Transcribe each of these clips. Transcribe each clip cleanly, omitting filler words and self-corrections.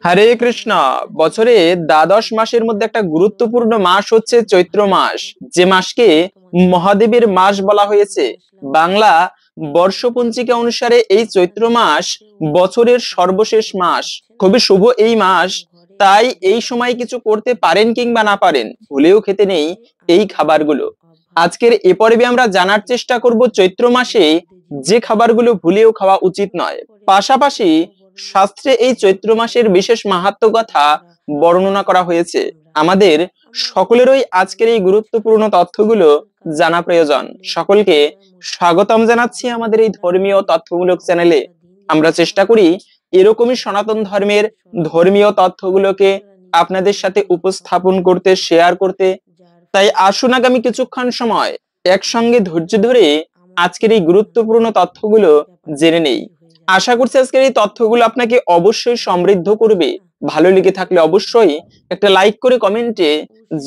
হরে কৃষ্ণ। বছরে দ্বাদশ মাসের মধ্যে একটা গুরুত্বপূর্ণ মাস হচ্ছে চৈত্র মাস, যে মাসকে মহাদেবের মাস বলা হয়েছে। বাংলা বর্ষপঞ্জিকা অনুসারে এই চৈত্র মাস বছরের সর্বশেষ মাস, খুবই শুভ এই মাস। তাই এই সময় কিছু করতে পারেন কিংবা না পারেন, ভুলেও খেতে নেই এই খাবারগুলো। আজকের এ পর্বে আমরা জানার চেষ্টা করব চৈত্র মাসে যে খাবারগুলো ভুলেও খাওয়া উচিত নয়। পাশাপাশি শাস্ত্রে এই চৈত্র মাসের বিশেষ মাহাত্ম্য কথা বর্ণনা করা হয়েছে। আমাদের সকলেরই আজকের এই গুরুত্বপূর্ণ তথ্যগুলো জানা প্রয়োজন। সকলকে স্বাগতম জানাচ্ছি আমাদের এই ধর্মীয় তথ্যমূলক চ্যানেলে। আমরা চেষ্টা করি এরকমই সনাতন ধর্মের ধর্মীয় তথ্যগুলোকে আপনাদের সাথে উপস্থাপন করতে, শেয়ার করতে। তাই আসুন আগামী কিছুক্ষণ সময় একসঙ্গে ধৈর্য ধরে আজকের এই গুরুত্বপূর্ণ তথ্যগুলো জেনে নেই। আশা করছি আজকের এই তথ্যগুলো আপনাকে অবশ্যই সমৃদ্ধ করবে। ভালো লেগে থাকলে অবশ্যই একটা লাইক করে কমেন্টে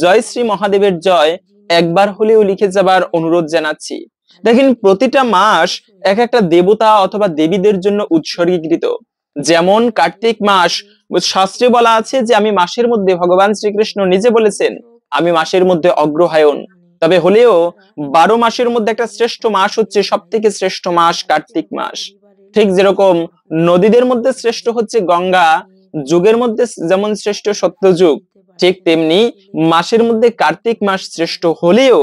জয় শ্রী মহাদেবের জয় একবার হলেও লিখে যাবার অনুরোধ জানাচ্ছি। দেখেন, প্রতিটা মাস এক একটা দেবতা অথবা দেবীদের জন্য উৎসর্গীকৃত। যেমন কার্তিক মাস, শাস্ত্রে বলা আছে যে আমি মাসের মধ্যে, ভগবান শ্রীকৃষ্ণ নিজে বলেছেন আমি মাসের মধ্যে অগ্রহায়ণ। তবে হলেও 12 মাসের মধ্যে একটা শ্রেষ্ঠ মাস হচ্ছে, সব থেকে শ্রেষ্ঠ মাস কার্তিক মাস। ঠিক যেরকম নদীদের মধ্যে শ্রেষ্ঠ হচ্ছে গঙ্গা, যুগের মধ্যে যেমন শ্রেষ্ঠ সত্যযুগ, ঠিক তেমনি মাসের মধ্যে কার্তিক মাস শ্রেষ্ঠ হলেও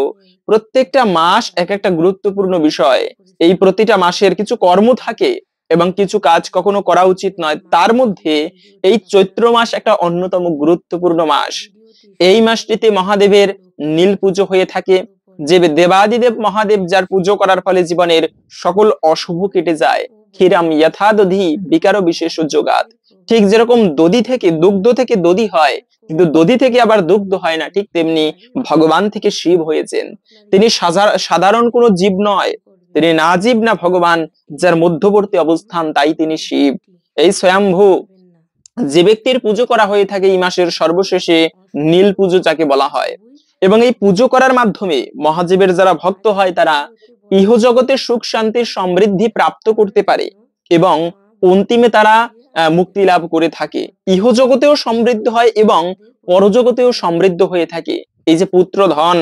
প্রত্যেকটা মাস এক একটা গুরুত্বপূর্ণ বিষয়। এই প্রতিটা মাসের কিছু কর্ম থাকে এবং কিছু কাজ কখনো করা উচিত নয়। তার মধ্যে এই চৈত্র মাস একটা অন্যতম গুরুত্বপূর্ণ মাস। এই মাসটিতে মহাদেবের নীল পুজো হয়ে থাকে। যে দেবাদিদেব মহাদেব, যার পুজো করার ফলে জীবনের সকল অশুভ কেটে যায়। ক্ষীরাম যথা দধি বিকারো বিশেষ যোগাত। ঠিক যেরকম দধি থেকে, দুগ্ধ থেকে দধি হয়, কিন্তু দধি থেকে আবার দুগ্ধ হয় না, ঠিক তেমনি ভগবান থেকে শিব হয়েছেন। তিনি সাধারণ কোনো জীব নয়, তিনি না জীব না ভগবান, যার মধ্যবর্তী অবস্থান, তাই তিনি শিব। এই স্বয়ম্ভু যে ব্যক্তির পুজো করা হয়ে থাকে এই মাসের সর্বশেষে, নীল পুজো যাকে বলা হয়। এবং এই পুজো করার মাধ্যমে মহাদেবের যারা ভক্ত হয় তারা ইহজগতে সুখ শান্তির সমৃদ্ধি প্রাপ্ত করতে পারে এবং অন্তিমে তারা মুক্তি লাভ করে থাকে। ইহজগতেও সমৃদ্ধ হয় এবং পরজগতেও সমৃদ্ধ হয়ে থাকে। এই যে পুত্র ধন,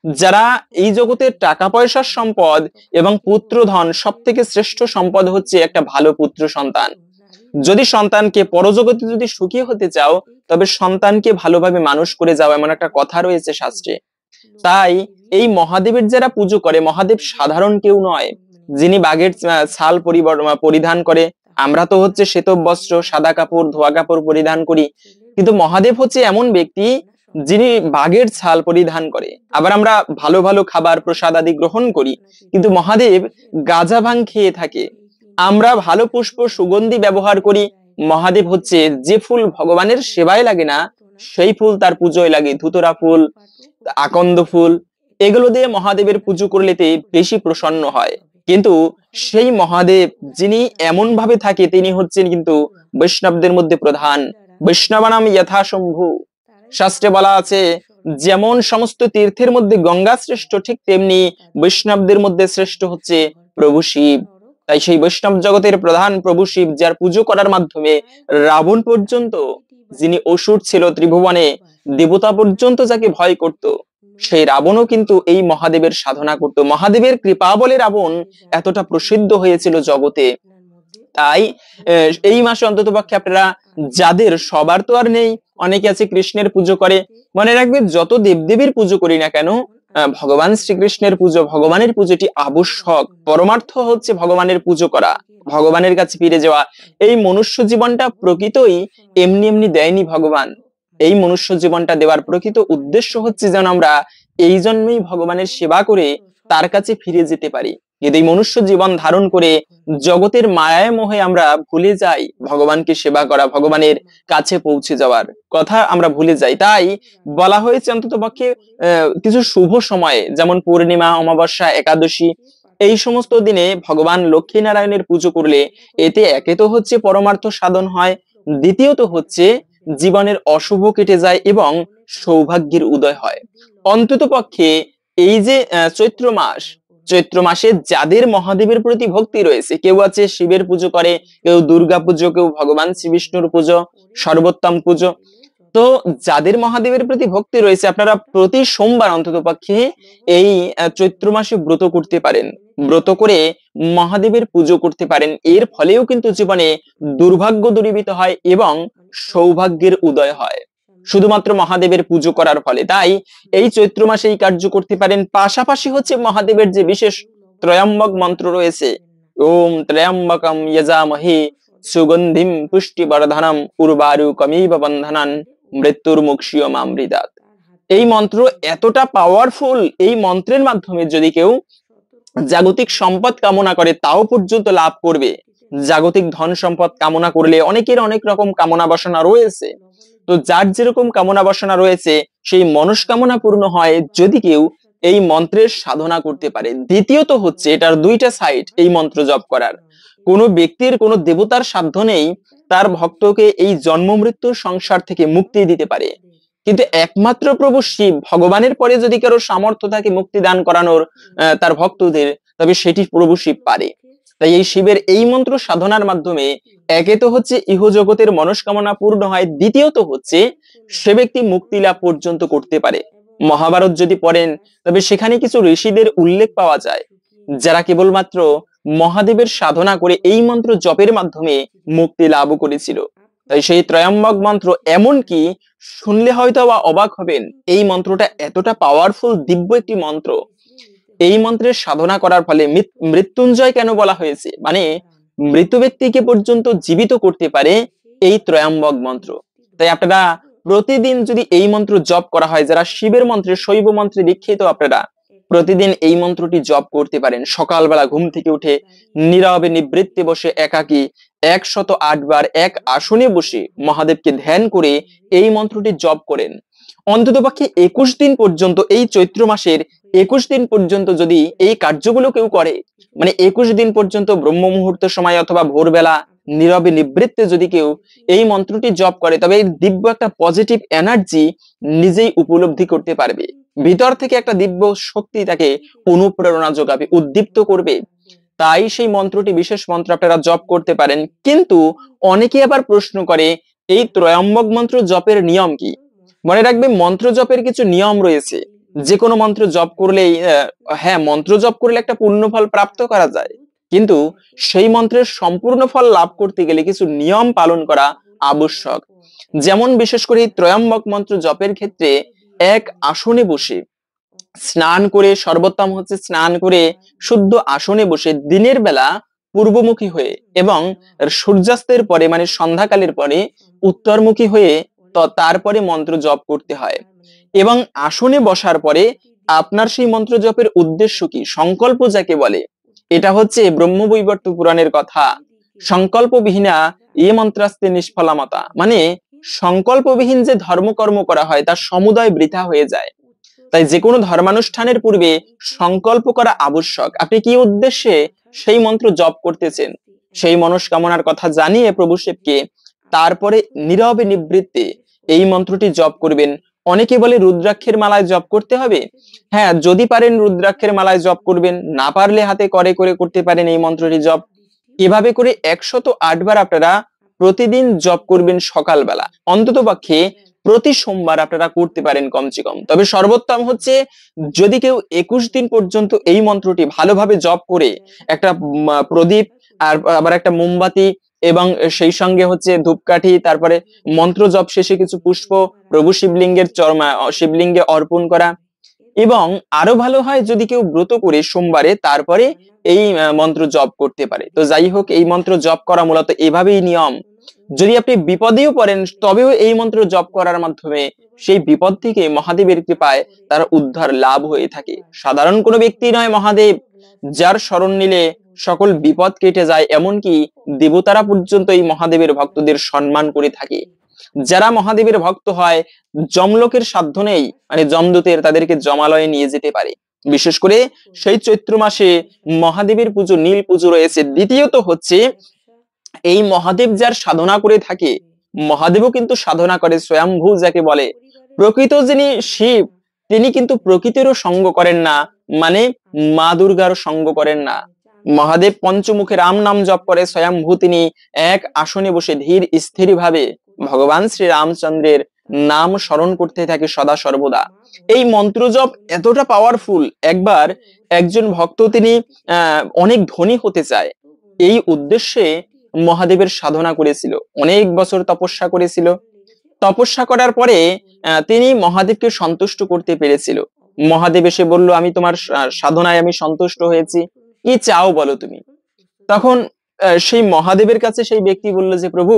যারা এই জগতের টাকা পয়সার সম্পদ এবং পুত্র ধন, সব থেকে শ্রেষ্ঠ সম্পদ হচ্ছে একটা ভালো পুত্র সন্তান। যদি সন্তানকে পরজগতে যদি সুখী হতে চাও, তবে সন্তানকে ভালোভাবে মানুষ করে যাও, এমন একটা কথা রয়েছে শাস্ত্রে। তাই এই মহাদেবের যারা পুজো করে, মহাদেব সাধারণ কেউ নয় যিনি বাঘের ছাল পরিধান করে। আমরা তো হচ্ছে শ্বেত বস্ত্র, সাদা কাপড়, ধোয়া কাপড় পরিধান করি, কিন্তু মহাদেব হচ্ছে এমন ব্যক্তি যিনি বাঘের ছাল পরিধান করে। আবার আমরা ভালো ভালো খাবার প্রসাদ আদি গ্রহণ করি, কিন্তু মহাদেব গাঁজা ভাং খেয়ে থাকে। আমরা ভালো পুষ্প সুগন্ধি ব্যবহার করি, মহাদেব হচ্ছে যে ফুল ভগবানের সেবায় লাগে না, সেই ফুল তার পুজোয় লাগে। ধুতরা ফুল, আকন্দ ফুল, এগুলো দিয়ে মহাদেবের পুজো করলেতে বেশি প্রসন্ন হয়। কিন্তু সেই মহাদেব যিনি এমন ভাবে থাকে, তিনি হচ্ছেন কিন্তু বৈষ্ণবদের মধ্যে প্রধান। বৈষ্ণবানাম যথাশম্ভু। শাস্ত্রে বলা আছে যেমন সমস্ত তীর্থের মধ্যে গঙ্গা শ্রেষ্ঠ, ঠিক তেমনি বৈষ্ণবদের মধ্যে শ্রেষ্ঠ হচ্ছে প্রভু শিব। তাই সেই বৈষ্ণব জগতের প্রধান প্রভু শিব, যার পুজো করার মাধ্যমে রাবণ পর্যন্ত, যিনি অসুর ছিল ত্রিভুবনে, দেবতা পর্যন্ত যাকে ভয় করত, সেই রাবণও কিন্তু এই মহাদেবের সাধনা করত। মহাদেবের কৃপা বলে রাবণ এতটা প্রসিদ্ধ হয়েছিল জগতে। তাই এই মাসে অন্তত পক্ষে আপনারা, যাদের সবার তো আর নেই, অনেকে আছে কৃষ্ণের পুজো করে, মনে রাখবেন যত দেবদেবীর পুজো করি না কেন, ভগবান শ্রীকৃষ্ণের পুজো, ভগবানের পুজোটি আবশ্যক। পরমার্থ হচ্ছে ভগবানের পুজো করা, ভগবানের কাছে ফিরে যাওয়া। এই মনুষ্য জীবনটা প্রকৃতই এমনি এমনি দেয়নি ভগবান। এই মনুষ্য জীবনটা দেওয়ার প্রকৃত উদ্দেশ্য হচ্ছে যেন আমরা এই জন্যই ভগবানের সেবা করে তার কাছে ফিরে যেতে পারি। কিন্তু এই মনুষ্য জীবন ধারণ করে জগতের মায়ায় মোহে আমরা ভুলে যাই ভগবানকে সেবা করা, ভগবানের কাছে পৌঁছে যাওয়ার কথা আমরা ভুলে যাই। তাই বলা হয়েছে অন্তত পক্ষে কিছু শুভ সময়ে, যেমন পূর্ণিমা, অমাবস্যা, একাদশী, এই সমস্ত দিনে ভগবান লক্ষ্মী নারায়ণের পুজো করলে এতে একে তো হচ্ছে পরমার্থ সাধন হয়, দ্বিতীয়ত হচ্ছে জীবনের অশুভ কেটে যায় এবং সৌভাগ্যের উদয় হয়। অন্তত পক্ষে এই যে চৈত্র মাস, চৈত্র মাসে যাদের মহাদেবের প্রতি ভক্তি রয়েছে, কেউ আছে শিবের পুজো করে, কেউ দুর্গা পুজো, কেউ ভগবান শ্রী বিষ্ণুর পুজো, সর্বোত্তম পুজো। তো যাদের মহাদেবের প্রতি ভক্তি রয়েছে, আপনারা প্রতি সোমবার অন্তত পক্ষে এই চৈত্র মাসে ব্রত করতে পারেন। ব্রত করে মহাদেবের পুজো করতে পারেন। এর ফলেও কিন্তু জীবনে দুর্ভাগ্য দূরীভূত হয় এবং সৌভাগ্যের উদয় হয় শুধুমাত্র মহাদেবের পুজো করার ফলে। তাই এই চৈত্র মাসে এই কার্য করতে পারেন। পাশাপাশি হচ্ছে মহাদেবের যে বিশেষ ত্রয়ম্বক মন্ত্র রয়েছে, ওম ত্রয়ম্বকম যজামহে সুগন্ধিম পুষ্টিবর্ধনম উর্বারুকমিব বন্ধনান মৃত্যুর্মুক্ষীয়মামৃতাৎ। এই মন্ত্র এতটা পাওয়ারফুল, এই মন্ত্রের মাধ্যমে যদি কেউ জাগতিক সম্পদ কামনা করে তাও পর্যন্ত লাভ করবে। জাগতিক ধন সম্পদ কামনা করলে অনেকের অনেক রকম কামনা বাসনা রয়েছে, তো যার যেরকম কামনা বাসনা রয়েছে সেই মনস্কামনা পূর্ণ হয় যদি কেউ এই মন্ত্রের সাধনা করতে পারে। দ্বিতীয়ত হচ্ছে এটার দুইটা সাইড এই মন্ত্র জপ করার। কোনো ব্যক্তির কোনো দেবতার সাধ্য নেই তার ভক্তকে এই জন্ম মৃত্যুর সংসার থেকে মুক্তি দিতে পারে, কিন্তু একমাত্র প্রভু শিব ভগবানের পরে যদি কারো সামর্থ্য থাকে মুক্তি দান করানোর তার ভক্তদের, তবে সেটি প্রভু শিব পারে। তাই এই শিবের এই মন্ত্র সাধনার মাধ্যমে একে তো হচ্ছে ইহজগতের মনস্কামনা পূর্ণ হয়, দ্বিতীয়ত হচ্ছে সে ব্যক্তি মুক্তি লাভ পর্যন্ত করতে পারে। মহাভারত যদি পড়েন তবে সেখানে কিছু ঋষিদের উল্লেখ পাওয়া যায় যারা কেবলমাত্র মহাদেবের সাধনা করে এই মন্ত্র জপের মাধ্যমে মুক্তি লাভ করেছিল। তাই সেই ত্রয়ম্বক মন্ত্র এমনকি শুনলে হয়তো বা অবাক হবেন, এই মন্ত্রটা এতটা পাওয়ারফুল দিব্য একটি মন্ত্র। এই মন্ত্রের সাধনা করার ফলে মৃত্যুঞ্জয় কেন বলা হয়েছে, মানে মৃত ব্যক্তিকে পর্যন্ত জীবিত করতে পারে এই ত্রয়ম্বক মন্ত্র। তাই আপনারা প্রতিদিন যদি এই মন্ত্র জপ করা হয়, যারা শিবের মন্ত্রে শৈব মন্ত্রে দীক্ষিত, আপনারা প্রতিদিন এই মন্ত্রটি জপ করতে পারেন। সকালবেলা ঘুম থেকে উঠে নীরবে নিবৃত্তে বসে একাকী 108 বার এক আসনে বসে মহাদেবকে ধ্যান করে এই মন্ত্রটি জপ করেন। অন্ততপক্ষে 21 দিন পর্যন্ত, এই চৈত্র মাসের 21 দিন পর্যন্ত যদি এই কার্যগুলো কেউ করে, মানে 21 দিন পর্যন্ত ব্রহ্ম মুহূর্ত সময় অথবা ভোরবেলা নীরবে নিবৃত্তে যদি কেউ এই মন্ত্রটি জপ করে, তবে এই দিব্য একটা পজিটিভ এনার্জি নিজেই উপলব্ধি করতে পারবে। ভিতর থেকে একটা দিব্য শক্তি তাকে অনুপ্রেরণা যোগাবে, উদ্দীপ্ত করবে। তাই সেই মন্ত্রটি, বিশেষ মন্ত্র আপনারা জপ করতে পারেন। কিন্তু অনেকে আবার প্রশ্ন করে এই ত্রয়ম্বক মন্ত্র জপের নিয়ম কি? মনে রাখবে মন্ত্র জপের কিছু নিয়ম রয়েছে। যে কোনো মন্ত্র জপ করলেই, হ্যাঁ মন্ত্র জপ করলে একটা পূর্ণ ফল প্রাপ্ত করা যায়, কিন্তু সেই মন্ত্রের সম্পূর্ণ ফল লাভ করতে গেলে কিছু নিয়ম পালন করা আবশ্যক। যেমন বিশেষ করে এই ত্রয়ম্বক মন্ত্র জপের ক্ষেত্রে এক আসনে বসে স্নান করে, সর্বোত্তম হচ্ছে স্নান করে শুদ্ধ আসনে বসে দিনের বেলা পূর্বমুখী হয়ে এবং সূর্যাস্তের পরে মানে সন্ধ্যাকালের পরে উত্তরমুখী হয়ে তারপরে মন্ত্র জপ করতে হয়। এবং আসনে বসার পরে আপনার সেই মন্ত্র জপের উদ্দেশ্য কি, সংকল্প যাকে বলে, এটা হচ্ছে ব্রহ্মবৈবর্ত পুরাণের কথা। সংকল্পবিহীনা এ মন্ত্রাস্তে নিষ্ফলামতা, মানে সংকল্পবিহীন যে ধর্মকর্ম করা হয় তার সমুদয় বৃথা হয়ে যায়। তাই যে কোনো ধর্মানুষ্ঠানের পূর্বে সংকল্প করা আবশ্যক। আপনি কি উদ্দেশ্যে সেই মন্ত্র জপ করতেছেন সেই মনস্কামনার কথা জানিয়ে প্রভু শিবকে তারপরে নীরবে নিবৃত্তে এই মন্ত্রটি জপ করবেন। অনেকে বলে রুদ্রাক্ষের মালায় জপ করতে হবে। হ্যাঁ, যদি পারেন রুদ্রাক্ষের মালায় জপ করবেন, না পারলে হাতে করে করে করতে পারেন এই মন্ত্রটি জপ। এভাবে করে 108 বার আপনারা প্রতিদিন জপ করবেন সকালবেলা। অন্তত পক্ষে প্রতি সোমবার আপনারা করতে পারেন কমসে কম। তবে সর্বোত্তম হচ্ছে যদি কেউ 21 দিন পর্যন্ত এই মন্ত্রটি ভালোভাবে জপ করে একটা প্রদীপ আর আবার একটা মোমবাতি এবং সেই সঙ্গে হচ্ছে ধূপকাঠি, তারপরে মন্ত্র জপ শেষে কিছু পুষ্প প্রভু শিবলিঙ্গে অর্পণ করা। এবং আরো ভালো হয় যদি কেউ ব্রত করে সোমবারে তারপরে এই মন্ত্র জপ করতে পারে। তো যাই হোক, এই মন্ত্র জপ করা মূলত এভাবেই নিয়ম। যদি আপনি বিপদেও পড়েন তবেও এই মন্ত্র জপ করার মাধ্যমে সেই বিপদ থেকে মহাদেবের কৃপায় তার উদ্ধার লাভ হয়ে থাকে। সাধারণ কোনো ব্যক্তি নয় মহাদেব, যার শরণ নিলে সকল বিপদ কেটে যায়। এমনকি দেবতারা পর্যন্ত এই মহাদেবের ভক্তদের সম্মান করে থাকে। যারা মহাদেবের ভক্ত হয় যমলোকের সাধ্য নেই, মানে যমদূতের তাদেরকে যমালয়ে নিয়ে যেতে পারে। বিশেষ করে সেই চৈত্র মাসে মহাদেবের পুজো, নীল পুজো রয়েছে। দ্বিতীয়ত হচ্ছে এই মহাদেব যার সাধনা করে থাকে, মহাদেবও কিন্তু সাধনা করে, স্বয়ম্ভু যাকে বলে। প্রকৃত যিনি শিব তিনি কিন্তু প্রকৃতিরও সঙ্গ করেন না, মানে মা দুর্গার সঙ্গ করেন না। মহাদেব পঞ্চমুখে রাম নাম জপ করে স্বয়ংভূ তিনি এক আসনে বসে ধীর স্থির ভাবে ভগবান শ্রী রামচন্দ্রের নাম স্মরণ করতে থাকে সদা সর্বদা। এই মন্ত্র জপ এতটা পাওয়ারফুল, একবার একজন ভক্ত তিনি অনেক ধনী হতে চায়, এই উদ্দেশ্যে মহাদেবের সাধনা করেছিল, অনেক বছর তপস্যা করেছিল। তপস্যা করার পরে তিনি মহাদেবকে সন্তুষ্ট করতে পেরেছিল। মহাদেব এসে বলল, আমি তোমার সাধনায় আমি সন্তুষ্ট হয়েছি, কি চাও বলো তুমি। তখন সেই মহাদেবের কাছে সেই ব্যক্তি বলল যে প্রভু,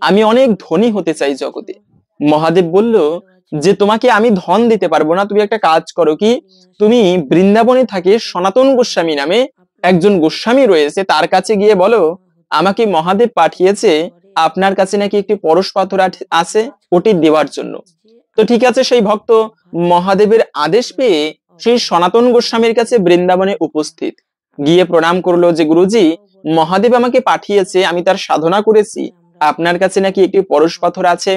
আমি অনেক ধনী হতে চাই জগতে। মহাদেব বলল যে তোমাকে আমি ধন দিতে পারবো না, তুমি একটা কাজ করো, কি তুমি বৃন্দাবনে থাকে সনাতন গোস্বামী নামে একজন গোস্বামী রয়েছে, তার কাছে গিয়ে বলো আমাকে মহাদেব পাঠিয়েছে আপনার কাছে নাকি একটি পরশ পাথর আছে, ওটি দেওয়ার জন্য। তো ঠিক আছে, সেই ভক্ত মহাদেবের আদেশ পেয়ে সেই সনাতন গোস্বামীর কাছে বৃন্দাবনে উপস্থিত, গিয়ে প্রণাম করলো যে গুরুজি, মহাদেব আমাকে পাঠিয়েছে, আমি তার সাধনা করেছি, আপনার কাছে নাকি একটি পরশ পাথর আছে।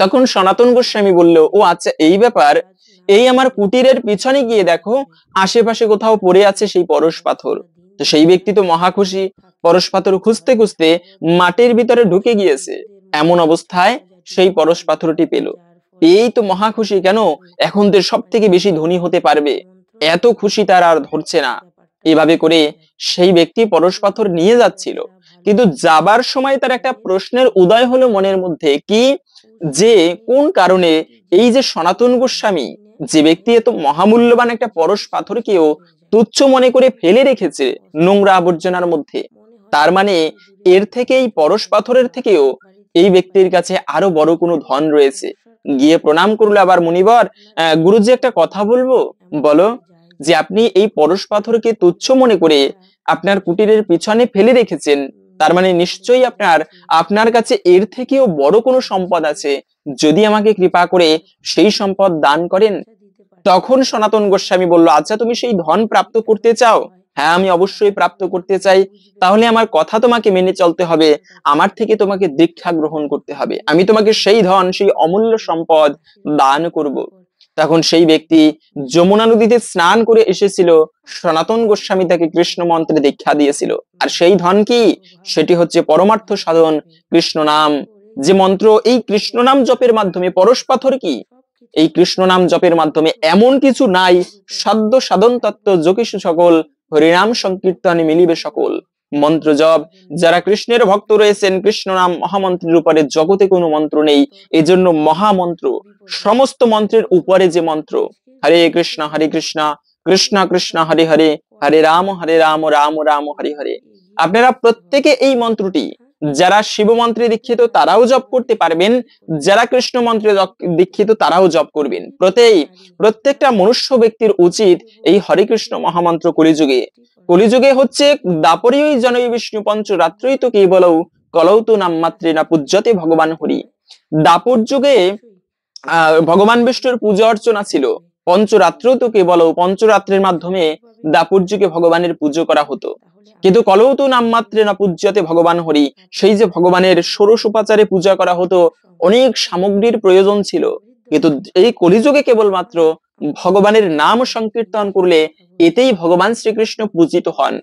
তখন সনাতন গোস্বামী বলল, ও আচ্ছা এই ব্যাপার, এই আমার কুটিরের পিছনে গিয়ে দেখো আশেপাশে কোথাও পড়ে আছে সেই পরশ পাথর। তো সেই ব্যক্তি তো মহা খুশি, পরশ পাথর খুঁজতে খুঁজতে মাটির ভিতরে ঢুকে গিয়েছে, এমন অবস্থায় সেই পরশ পাথরটি পেল। এই তো মহা খুশি, কেন এখন তো সব থেকে বেশি ধনী হতে পারবে, এত খুশি তার আর ধরছে না। এভাবে করে সেই ব্যক্তি পরশ পাথর নিয়ে যাচ্ছিল, কিন্তু যাবার সময় তার একটা প্রশ্নের উদয় হলো মনের মধ্যে, কি যে কোন কারণে এই যে সনাতন গোস্বামী, যে ব্যক্তি এত মহামূল্যবান একটা পরশ পাথরকেও তুচ্ছ মনে করে ফেলে রেখেছে নোংরা আবর্জনার মধ্যে, তার মানে এর থেকে এই পরশ পাথরের থেকেও এই ব্যক্তির কাছে আরো বড় কোনো ধন রয়েছে। গিয়ে প্রণাম করলো আবার, মুনিবর গুরুজি একটা কথা বলবো, বলো। যে আপনি এই পরশ পাথরকে তুচ্ছ মনে করে আপনার কুটিরের পিছনে ফেলে রেখেছেন, তার মানে নিশ্চয়ই আপনার কাছে এর থেকেও বড় কোনো সম্পদ আছে, যদি আমাকে কৃপা করে সেই সম্পদ দান করেন। তখন সনাতন গোস্বামী বলল, আচ্ছা তুমি সেই ধন প্রাপ্ত করতে চাও? হ্যাঁ আমি অবশ্যই প্রাপ্ত করতে চাই, তাহলে আমার কথা তোমাকে মেনে চলতে হবে, আমার থেকে তোমাকে দীক্ষা গ্রহণ করতে হবে, আমি তোমাকে সেই ধন, সেই অমূল্য সম্পদ দান করব। তখন সেই ব্যক্তি যমুনা নদীতে স্নান করে এসেছিল, সনাতন গোস্বামী তাকে কৃষ্ণ মন্ত্রে দীক্ষা দিয়েছিল। আর সেই ধন কি? সেটি হচ্ছে পরমার্থ সাধন কৃষ্ণ নাম, যে মন্ত্র, এই কৃষ্ণ নাম জপের মাধ্যমে পরশ পাথর কি, এই কৃষ্ণ নাম জপের মাধ্যমে এমন কিছু নাই, সাধ্য সাধন তত্ত্ব যোগীষু সকল, হরিনাম সংকীর্তনে মিলিবে সকল। মন্ত্র জপ, যারা কৃষ্ণের ভক্ত রয়েছেন, কৃষ্ণ নাম মহামন্ত্রের উপরে জগতে কোনো মন্ত্র নেই, এজন্য মহামন্ত্র, সমস্ত মন্ত্রের উপরে যে মন্ত্র, হরে কৃষ্ণ কৃষ্ণ কৃষ্ণ হরে হরে, হরে রাম রাম রাম হরে হরে। আপনারা প্রত্যেকে এই মন্ত্রটি, যারা শিব মন্ত্রে দীক্ষিত তারাও জপ করতে পারবেন, যারা কৃষ্ণ মন্ত্রে দীক্ষিত তারাও জপ করবেন। প্রত্যেকটা মনুষ্য ব্যক্তির উচিত এই হরে কৃষ্ণ মহামন্ত্র কলিযুগে হচ্ছে দাপরীয় জনৈ বিষ্ণু পঞ্চরাত্রই তো কেবলৌ কলৌ তু নাম মাত্রে না পূজ্যতে ভগবান হরি। দাপর যুগে ভগবান বিষ্ণুর পূজা অর্চনা ছিল, পঞ্চরাত্র তো কেবলৌ, পঞ্চরাত্রের মাধ্যমে দাপর যুগে ভগবানের পুজো করা হতো। কিন্তু কলৌ তু নাম মাত্রে না পূজ্যতে ভগবান হরি, সেই যে ভগবানের ষোড়শ উপাচারে পূজা করা হতো, অনেক সামগ্রীর প্রয়োজন ছিল। কিন্তু এই কলিযুগে কেবলমাত্র ভগবানের নাম সংকীর্তন করলে এতেই ভগবান শ্রীকৃষ্ণ পূজিত হন।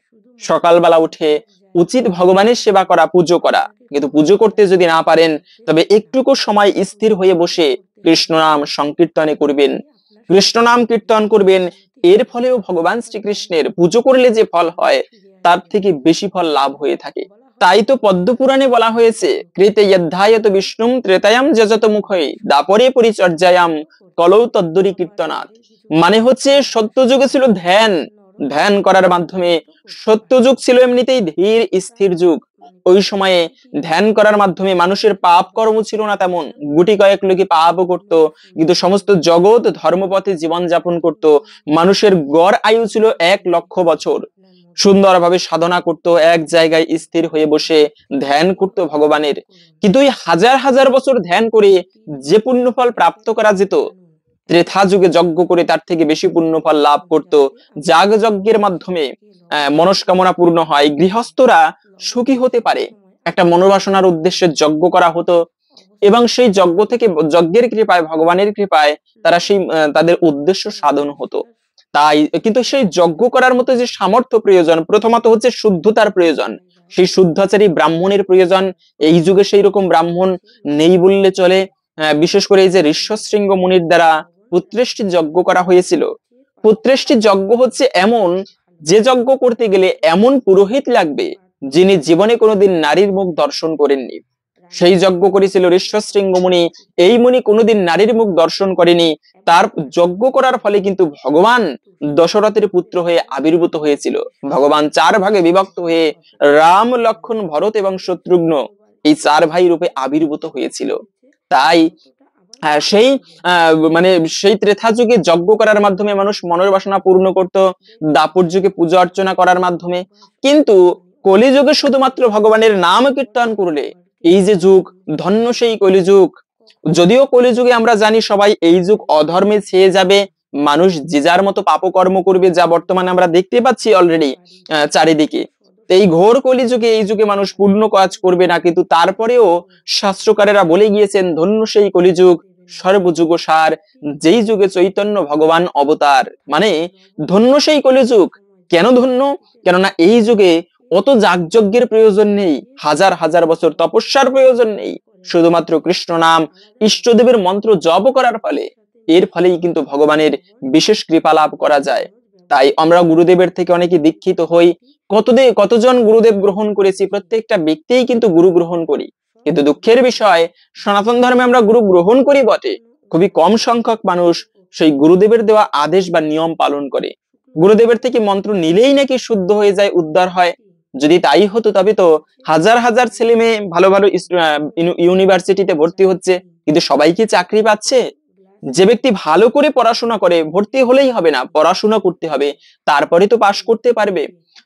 সকালবেলা উঠে উচিত ভগবানের সেবা করা, পুজো করা, কিন্তু পুজো করতে যদি না পারেন তবে একটুকু সময় স্থির হয়ে বসে কৃষ্ণ নাম সংকীর্তনে করবেন, কৃষ্ণ নাম কীর্তন করবেন। এর ফলেও ভগবান শ্রীকৃষ্ণের পুজো করলে যে ফল হয় তার থেকে বেশি ফল লাভ হয়ে থাকে। তাই তো পদ্মপুরাণে বলা হয়েছে, কৃতে যদ্ধায়ত বিষ্ণুম ত্রেতায়াম যজত মুখৈ দাপরে পরিচর্যায়াম কলৌ তদ্দুরি কীর্তনাৎ। মানে হচ্ছে সত্যযুগে ছিল ধ্যান, ধ্যান করার মাধ্যমে, সত্যযুগ ছিল এমনিতেই ধীর স্থির যুগ। ওই সময়ে ধ্যান করার মাধ্যমে মানুষের পাপ কর্ম ছিল না তেমন, গুটি কয়েক লোকে পাপও করত, কিন্তু সমস্ত জগৎ ধর্মপথে জীবন যাপন করত। মানুষের গড় আয়ু ছিল 1,00,000 বছর, সুন্দরভাবে সাধনা করত, এক জায়গায় স্থির হয়ে বসে ধ্যান করত ভগবানের। কিন্তু এই হাজার হাজার বছর ধ্যান করে যে পুণ্যফল প্রাপ্ত করা যেত, ত্রেতা যুগে যজ্ঞ করে তার থেকে বেশি পুণ্যফল লাভ করত। যাগ যজ্ঞের মাধ্যমে মনস্কামনা পূর্ণ হয়, গৃহস্থরা সুখী হতে পারে, একটা মনোবাসনার উদ্দেশ্যে যজ্ঞ করা হতো, এবং সেই যজ্ঞ থেকে, যজ্ঞের কৃপায়, ভগবানের কৃপায় তারা সেই তাদের উদ্দেশ্য সাধন হতো। তাই কিন্তু সেই যজ্ঞ করার মতো যে সামর্থ্য প্রয়োজন, প্রথমত হচ্ছে শুদ্ধতার প্রয়োজন, সেই শুদ্ধাচারী ব্রাহ্মণের প্রয়োজন। এই যুগে সেই রকম ব্রাহ্মণ নেই বললে চলে। বিশেষ করে এই যে ঋষ্যশৃঙ্গ মুনির দ্বারা পুত্রেষ্টি যজ্ঞ করা হয়েছিল। পুত্রেষ্টি যজ্ঞ হচ্ছে এমন যে যজ্ঞ করতে গেলে এমন পুরোহিত লাগবে যিনি জীবনে কোনোদিন নারীর মুখ দর্শন করেননি। সেই যজ্ঞ করেছিল ঋষ্যশৃঙ্গ মুনি। এই মুনি কোনোদিন নারীর মুখ দর্শন করেনি। তার যজ্ঞ করার ফলে কিন্তু ভগবান দশরথের পুত্র হয়ে আবির্ভূত হয়েছিল। ভগবান 4 ভাগে বিভক্ত হয়ে রাম, লক্ষ্মণ, ভরত এবং শত্রুঘ্ন এই 4 ভাই রূপে আবির্ভূত হয়েছিল। তাই সেই মানে সেই ত্রেতা যুগে যজ্ঞ করার মাধ্যমে মানুষ মনের বাসনা পূর্ণ করত, দাপর যুগে পূজা অর্চনা করার মাধ্যমে। কিন্তু কলিযুগে শুধুমাত্র ভগবানের নাম কীর্তন করলে, এই যে যুগ, ধন্য সেই কলিযুগ। যদিও কলিযুগে আমরা জানি সবাই এই যুগ অধর্মে ছেয়ে যাবে, মানুষ যে যার মতো পাপকর্ম করবে, যা বর্তমানে আমরা দেখতে পাচ্ছি অলরেডি চারিদিকে। এই ঘোর কলিযুগে, এই যুগে মানুষ পূর্ণ কাজ করবে না, কিন্তু তারপরেও শাস্ত্রকারেরা বলে গিয়েছেন ধন্য সেই কলিযুগ সর্বযুগ সার, যেই যুগে চৈতন্য ভগবান অবতার। মানে ধন্য সেই কলিযুগ। কেন ধন্য? কেননা এই যুগে অত যাগযজ্ঞের প্রয়োজন নেই, হাজার হাজার বছর তপস্যার প্রয়োজন নেই। শুধুমাত্র কৃষ্ণ নাম, ইষ্টদেবের মন্ত্র জপ করার ফলে, এর ফলেই কিন্তু ভগবানের বিশেষ কৃপা লাভ করা যায়। তাই আমরা গুরুদেবের থেকে অনেকে দীক্ষিত হই। কতজন গুরুদেব গ্রহণ করেছি, প্রত্যেকটা ব্যক্তিই কিন্তু গুরু গ্রহণ করি। কিন্তু দুঃখের বিষয়, সনাতন ধর্মে আমরা গুরু গ্রহণ করি বটে, খুবই কম সংখ্যক মানুষ সেই গুরুদেবের দেওয়া আদেশ বা নিয়ম পালন করে। গুরুদেবের থেকে মন্ত্র নিলেই নাকি শুদ্ধ হয়ে যায়, উদ্ধার হয়। যদি তাই হতো তবে তো হাজার হাজার ছেলে মেয়ে ভালো ভালো ইউনিভার্সিটিতে ভর্তি হচ্ছে, কিন্তু সবাই কি চাকরি পাচ্ছে? যে ব্যক্তি ভালো করে পড়াশোনা করে, ভর্তি হলেই হবে না, পড়াশোনা করতে হবে, তারপরে তো পাশ করতে পারবে।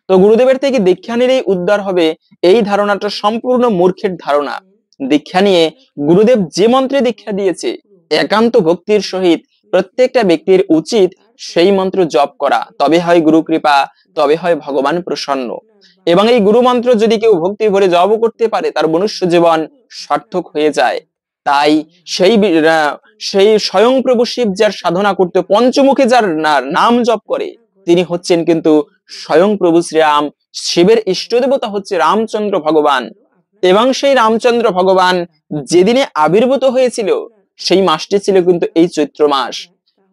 তো গুরুদেবের থেকে দীক্ষা নিলেই উদ্ধার হবে, এই ধারণাটা সম্পূর্ণ মূর্খের ধারণা। দীক্ষা নিয়ে গুরুদেব যে মন্ত্রে দীক্ষা দিয়েছে, একান্ত ভক্তির সহিত প্রত্যেকটা ব্যক্তির উচিত সেই মন্ত্র জপ করা, তবে হয় গুরু কৃপা, তবে হয় ভগবান প্রসন্ন। এবং এই গুরু মন্ত্র যদি কেউ ভক্তি ভরে জপ করতে পারে, তার মনুষ্য জীবন সার্থক হয়ে যায়। তাই সেই স্বয়ং প্রভু শিব যার সাধনা করতে, পঞ্চমুখী যার নাম জপ করে, তিনি হচ্ছেন কিন্তু স্বয়ং প্রভু শ্রীরাম। শিবের ইষ্ট দেবতা হচ্ছে রামচন্দ্র ভগবান। এবং সেই রামচন্দ্র ভগবান যেদিনে আবির্ভূত হয়েছিল, সেই মাসটি ছিল কিন্তু এই চৈত্র মাস।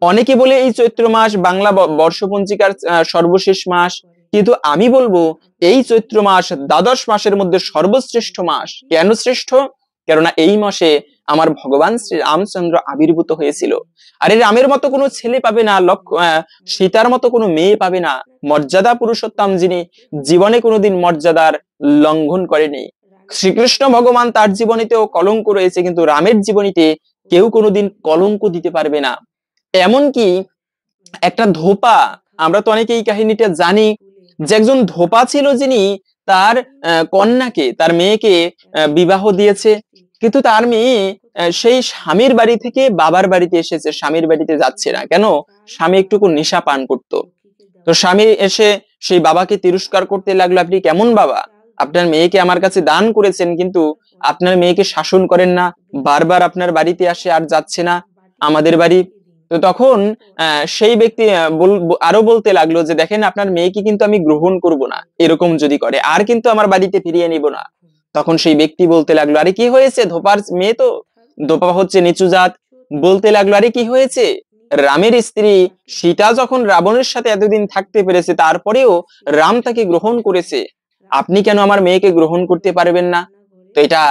অনেকে বলে এই চৈত্র মাস বাংলা বর্ষপঞ্জিকার সর্বশেষ মাস, কিন্তু আমি বলবো এই চৈত্র মাস দ্বাদশ মাসের মধ্যে সর্বশ্রেষ্ঠ মাস। কেন শ্রেষ্ঠ? কেননা এই মাসে আমার ভগবান শ্রী রামচন্দ্র আবির্ভূত হয়েছিল। আর এই রামের মতো কোনো ছেলে পাবে না, সীতার মতো কোনো মেয়ে পাবে না, মর্যাদা পুরুষোত্তম যিনি জীবনে কোনোদিন মর্যাদার লঙ্ঘন করেনি। শ্রীকৃষ্ণ ভগবান তার জীবনীতেও কলঙ্ক রয়েছে, কিন্তু রামের জীবনীতে কেউ কোনোদিন কলঙ্ক দিতে পারবে না। এমনকি একটা ধোপা, আমরা তো অনেকে এই কাহিনীটা জানি, যে একজন ধোপা ছিল যিনি তার কন্যাকে, তার মেয়েকে বিবাহ দিয়েছে, কিন্তু তার মেয়ে সেই স্বামীর বাড়ি থেকে বাবার বাড়িতে এসেছে, স্বামীর বাড়িতে যাচ্ছে না। কেন? স্বামী একটুকু নেশা পান করতো। তো স্বামী এসে সেই বাবাকে তিরস্কার করতে লাগলো, আপনি কেমন বাবা, আপনার মেয়েকে আমার কাছে দান করেছেন, কিন্তু আপনার মেয়েকে শাসন করেন না, বারবার আপনার বাড়িতে আসে আর যাচ্ছে না আমাদের বাড়ি। তো তখন সেই ব্যক্তি আরো বলতে লাগলো যে দেখেন, আপনার মেয়েকে কিন্তু আমি গ্রহণ করব না, এরকম যদি করে আর কিন্তু আমার বাড়িতে ফিরিয়ে নিব না। তখন সেই ব্যক্তি বলতে লাগলো, আরে কি হয়েছে, ধোপার মেয়ে তো, ধোপা হচ্ছে নিচু জাত। বলতে লাগলো, আরে কি হয়েছে, রামের স্ত্রী সীতা যখন রাবণের সাথে এতদিন থাকতে পেরেছে, তারপরেও রাম তাকে গ্রহণ করেছে, আপনি কেন আমার মেয়েকে গ্রহণ করতে পারবেন না? তো এটা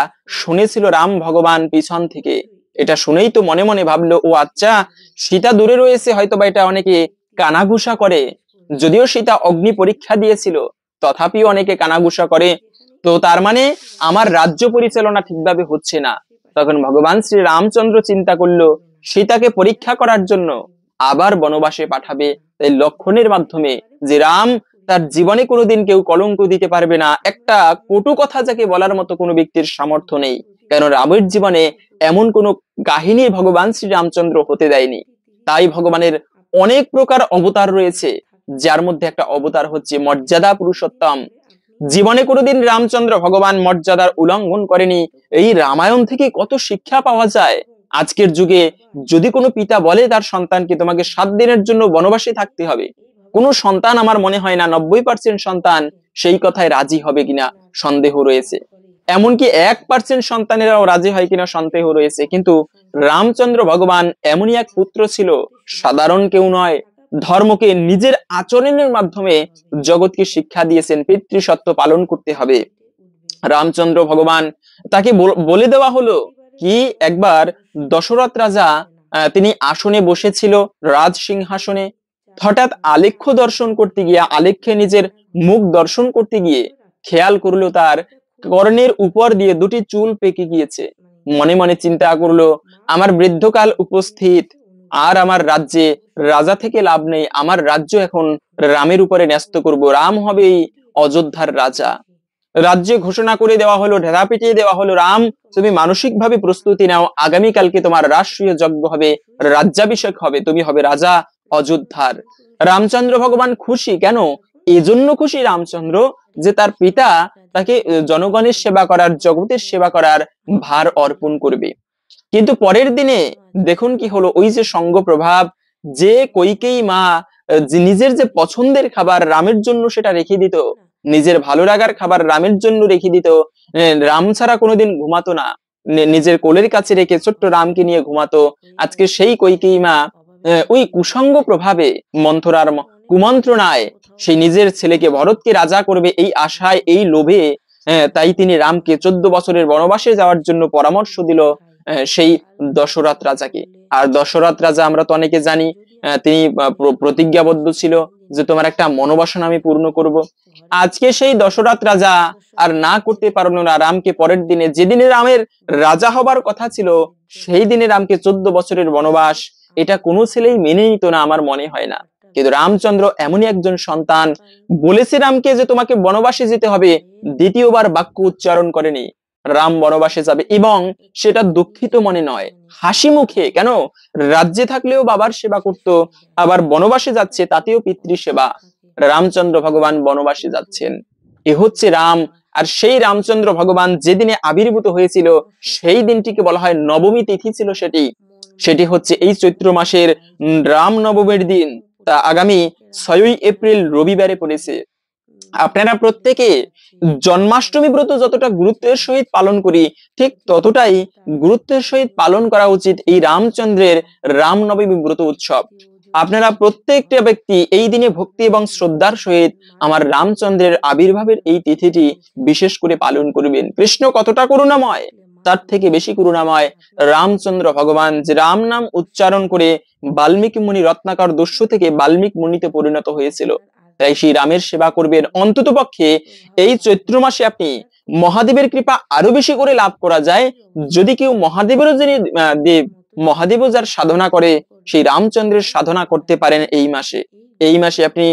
শুনেছিল রাম ভগবান পিছন থেকে। এটা শুনেই তো মনে মনে ভাবলো, ও আচ্ছা, সীতা দূরে রয়েছে, হয়তো বা এটা অনেকে কানাঘুষা করে। যদিও সীতা অগ্নি পরীক্ষা দিয়েছিল, তথাপিও অনেকে কানাঘুষা করে। তো তার মানে আমার রাজ্য পরিচালনা ঠিকভাবে হচ্ছে না। তখন ভগবান শ্রী রামচন্দ্র চিন্তা করলো, সীতাকে পরীক্ষা করার জন্য আবার বনবাসে পাঠাবে, তাই লক্ষণের মাধ্যমে, যে রাম তার জীবনে কোনোদিন কেউ কলঙ্ক দিতে পারবে না, একটা কটু কথা যাকে বলার মতো কোনো ব্যক্তির সামর্থ্য নেই। কেন রামের জীবনে এমন কোনো কাহিনী ভগবান শ্রী রামচন্দ্র হতে দেয়নি। তাই ভগবানের অনেক প্রকার অবতার রয়েছে, যার মধ্যে একটা অবতার হচ্ছে মর্যাদা পুরুষোত্তম। জীবনে কোনোদিন রামচন্দ্র ভগবান মর্যাদার উল্লঙ্ঘন করেনি। এই রামায়ণ থেকে কত শিক্ষা পাওয়া যায়। আজকের যুগে যদি কোনো পিতা বলে তার সন্তানকে তোমাকে 7 দিনের জন্য বনবাসে থাকতে হবে, কোনো সন্তান আমার মনে হয় না 90% সন্তান সেই কথায় রাজি হবে কিনা সন্দেহ রয়েছে। এমনকি 1% সন্তানেরাও রাজি হয় কিনা সন্দেহ রয়েছে। কিন্তু রামচন্দ্র ভগবান এমনই এক পুত্র ছিল, সাধারণ কেউ নয়। ধর্মকে নিজের আচরণের মাধ্যমে জগৎকে শিক্ষা দিয়েছেন, পিতৃসত্ব পালন করতে হবে। রামচন্দ্র ভগবান তাকে বলে দেওয়া হলো কি, একবার দশরথ রাজা তিনি আসনে বসেছিল, রাজ সিংহাসনে। হঠাৎ আলেখ্য দর্শন করতে গিয়ে, আলেখ্যে নিজের মুখ দর্শন করতে গিয়ে খেয়াল করলো তার কর্ণের উপর দিয়ে 2টি চুল পেকে গিয়েছে। মনে মনে চিন্তা করলো, আমার বৃদ্ধকাল উপস্থিত, আর আমার রাজ্যে রাজা থেকে লাভ নেই, আমার রাজ্য এখন রামের উপরে ন্যস্ত করব, রাম হবে এই অযোধ্যার রাজা। রাজ্যে ঘোষণা করে দেওয়া হলো, ঢেলা পিটিয়ে দেওয়া হলো, রাম তুমি মানসিক ভাবে প্রস্তুতি নাও, আগামীকালকে তোমার রাষ্ট্রীয় যজ্ঞ হবে, রাজ্যাভিষেক হবে, তুমি হবে রাজা অযোধ্যার। রামচন্দ্র ভগবান খুশি। কেন? এজন্য খুশি রামচন্দ্র যে তার পিতা তাকে জনগণের সেবা করার, জগতের সেবা করার ভার অর্পণ করবে। কিন্তু পরের দিনে দেখুন কি হলো, ওই যে সঙ্গ প্রভাব, যে কইকেয়ী মা নিজের যে পছন্দের খাবার রামের জন্য সেটা রেখে দিত, নিজের ভালো লাগার খাবার রামের জন্য রেখে দিত, রাম ছাড়া কোনোদিন ঘুমাতো না, নিজের কোলের কাছে রেখে ছোট্ট রামকে নিয়ে ঘুমাতো। আজকে সেই কইকেয়ী মা ওই কুসঙ্গ প্রভাবে, মন্থরার কুমন্ত্রণায় সেই নিজের ছেলেকে ভরতকে রাজা করবে এই আশায়, এই লোভে, তাই তিনি রামকে 14 বছরের বনবাসে যাওয়ার জন্য পরামর্শ দিল সেই দশরথ রাজাকে। আর দশরথ রাজা আমরা তো অনেকে জানি, তিনি প্রতিজ্ঞাবদ্ধ ছিল যে তোমার একটা মনোবাসনা আমি পূর্ণ করব। আজকে সেই দশরথ রাজা আর না করতে পারলো না, রামকে পরের দিনে, যেদিনে রামের রাজা হবার কথা ছিল, সেই দিনে রামকে 14 বছরের বনবাস, এটা কোনো ছেলেই মেনে নিত না আমার মনে হয় না। কিন্তু রামচন্দ্র এমনই একজন সন্তান, বলেছে রামকে যে তোমাকে বনবাসে যেতে হবে, দ্বিতীয়বার বাক্য উচ্চারণ করেনি, রাম বনবাসে যাবে, এবং সেটা দুঃখিত মনে নয়, হাসি মুখে। কেন? রাজ্যে থাকলেও বাবার সেবা করত, আবার বনবাসে যাচ্ছে তাতেও পিতৃ সেবা। রামচন্দ্র ভগবান বনবাসে যাচ্ছেন, এ হচ্ছে রাম। আর সেই রামচন্দ্র ভগবান যেদিনে আবির্ভূত হয়েছিল, সেই দিনটিকে বলা হয় নবমী তিথি ছিল। সেটি হচ্ছে এই চৈত্র মাসের রাম নবমীর দিন। তা আগামী 6ই এপ্রিল রবিবারে পড়েছে। আপনারা প্রত্যেকে জন্মাষ্টমী ব্রত যতটা গুরুত্বের সহিত পালন করি, ঠিক ততটাই গুরুত্বের সহিত পালন করা উচিত এই রামচন্দ্রের রামনবমী ব্রত উৎসব। আপনারা প্রত্যেকটা ব্যক্তি এই দিনে ভক্তি এবং শ্রদ্ধার সহিত আমার রামচন্দ্রের আবির্ভাবের এই তিথিটি বিশেষ করে পালন করবেন। কৃষ্ণ কতটা করুণাময়, তার থেকে বেশি করুণাময় রামচন্দ্র ভগবান, যে রাম নাম উচ্চারণ করে বাল্মীকি মুনি রত্নাকর দস্যু থেকে বাল্মীকি মুনিতে পরিণত হয়েছিল। তাই সেই রামের সেবা করবেন। অন্তত পক্ষে এই চৈত্র মাসে আপনি মহাদেবের কৃপা আরো বেশি করে লাভ করা যায় যদি কেউ মহাদেবেরও যিনি দেব, মহাদেবও যার সাধনা করে, সেই রামচন্দ্রের সাধনা করতে পারেন এই মাসে। এই মাসে আপনি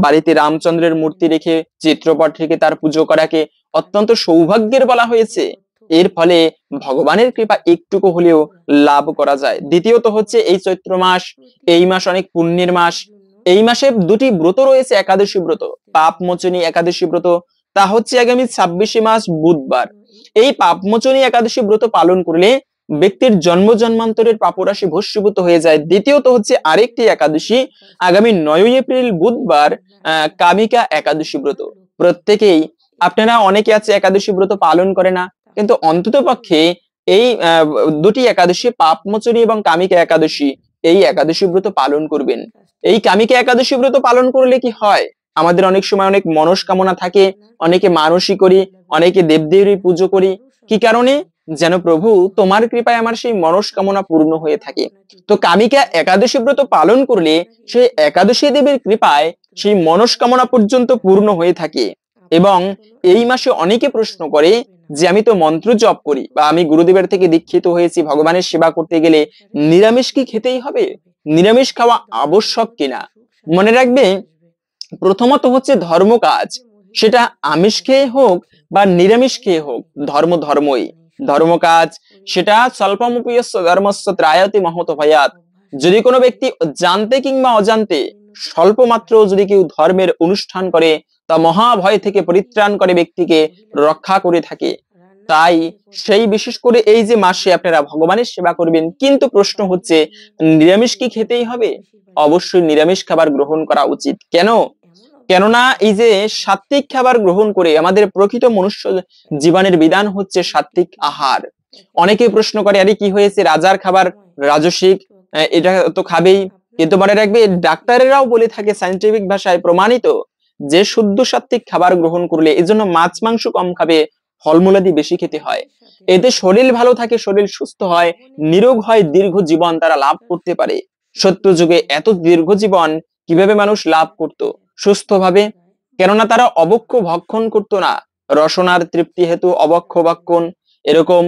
বাড়িতে রামচন্দ্রের মূর্তি রেখে, চিত্রপট রেখে তার পুজো করাকে অত্যন্ত সৌভাগ্যের বলা হয়েছে। এর ফলে ভগবানের কৃপা একটুকু হলেও লাভ করা যায়। দ্বিতীয়ত হচ্ছে এই চৈত্র মাস, এই মাস অনেক পুণ্যের মাস। এই মাসে 2টি ব্রত রয়েছে, একাদশী ব্রত, পাপমোচনী একাদশী ব্রত। তা হচ্ছে আগামী 26শে মাস বুধবার। এই পাপমোচনী একাদশী ব্রত পালন করলে ব্যক্তির জন্ম জন্মান্তরের পাপরাশি ভস্মীভূত হয়ে যায়। দ্বিতীয়ত হচ্ছে আরেকটি একাদশী, আগামী 9ই এপ্রিল বুধবার, কামিকা একাদশী ব্রত। প্রত্যেকেই, আপনারা অনেকে আছে একাদশী ব্রত পালন করে না, কিন্তু অন্তত পক্ষে এই 2টি একাদশী, পাপমোচনী এবং কামিকা একাদশী, এই একাদশী ব্রত পালন করবেন। এই কামিকা একাদশী ব্রত পালন করলে কি হয়, আমাদের অনেক সময় অনেক মনস্কামনা থাকে, অনেকে মানসী করি, অনেকে দেবদেবীর পুজো করি। কি কারণে? যেন প্রভু তোমার কৃপায় আমার সেই মনস্কামনা পূর্ণ হয়ে থাকে। তো কামিকা একাদশী ব্রত পালন করলে সেই একাদশী দেবীর কৃপায় সেই মনস্কামনা পর্যন্ত পূর্ণ হয়ে থাকে। এবং এই মাসে অনেকে প্রশ্ন করে যে আমি তো মন্ত্র জপ করি, বা আমি গুরুদেবের থেকে দীক্ষিত হয়েছি, ভগবানের সেবা করতে গেলে নিরামিষ কি খেতেই হবে, নিরামিষ খাওয়া আবশ্যক কিনা? মনে রাখবে, প্রথমত হচ্ছে ধর্ম কাজ, সেটা আমিষ খেয়ে হোক বা নিরামিষ খেয়ে হোক, ধর্ম ধর্মই। ধর্ম কাজ সেটা স্বল্পমপিয়স্য ধর্মস্য ত্রায়তি মহত ভয়াৎ। যদি কোনো ব্যক্তি জানতে কিংবা অজান্তে স্বল্প মাত্র যদি কেউ ধর্মের অনুষ্ঠান করে, তা মহাভয় থেকে পরিত্রাণ করে ব্যক্তিকে রক্ষা করে থাকে। তাই সেই বিশেষ করে এই যে মাসে আপনারা ভগবানের সেবা করবেন, কিন্তু প্রশ্ন হচ্ছে নিরামিষ কি খেতেই হবে? অবশ্যই নিরামিষ খাবার গ্রহণ করা উচিত। কেন? কেননা এই যে সাত্ত্বিক খাবার গ্রহণ করে আমাদের প্রকৃত মনুষ্য জীবনের বিধান হচ্ছে সাত্ত্বিক আহার। অনেকে প্রশ্ন করে, আরে কি হয়েছে, রাজার খাবার রাজসিক, এটা তো খাবেই। কিন্তু মনে রাখবে, ডাক্তারেরাও বলে থাকে সায়েন্টিফিক ভাষায় প্রমাণিত যে শুদ্ধ সাত্ত্বিক খাবার গ্রহণ করলে, এজন্য মাছ মাংস কম খাবে, ফলমূলাদি বেশি খেতে হয়। এতে শরীর ভালো থাকে, শরীর সুস্থ হয়, নিরোগ হয়, দীর্ঘ জীবন তারা লাভ করতে পারে। সত্য যুগে এত দীর্ঘ জীবন কিভাবে মানুষ লাভ করত? সুস্থভাবে। কেননা তারা অবক্ষ ভক্ষণ করতো না। রসনার তৃপ্তি হেতু অবক্ষ ভক্ষণ, এরকম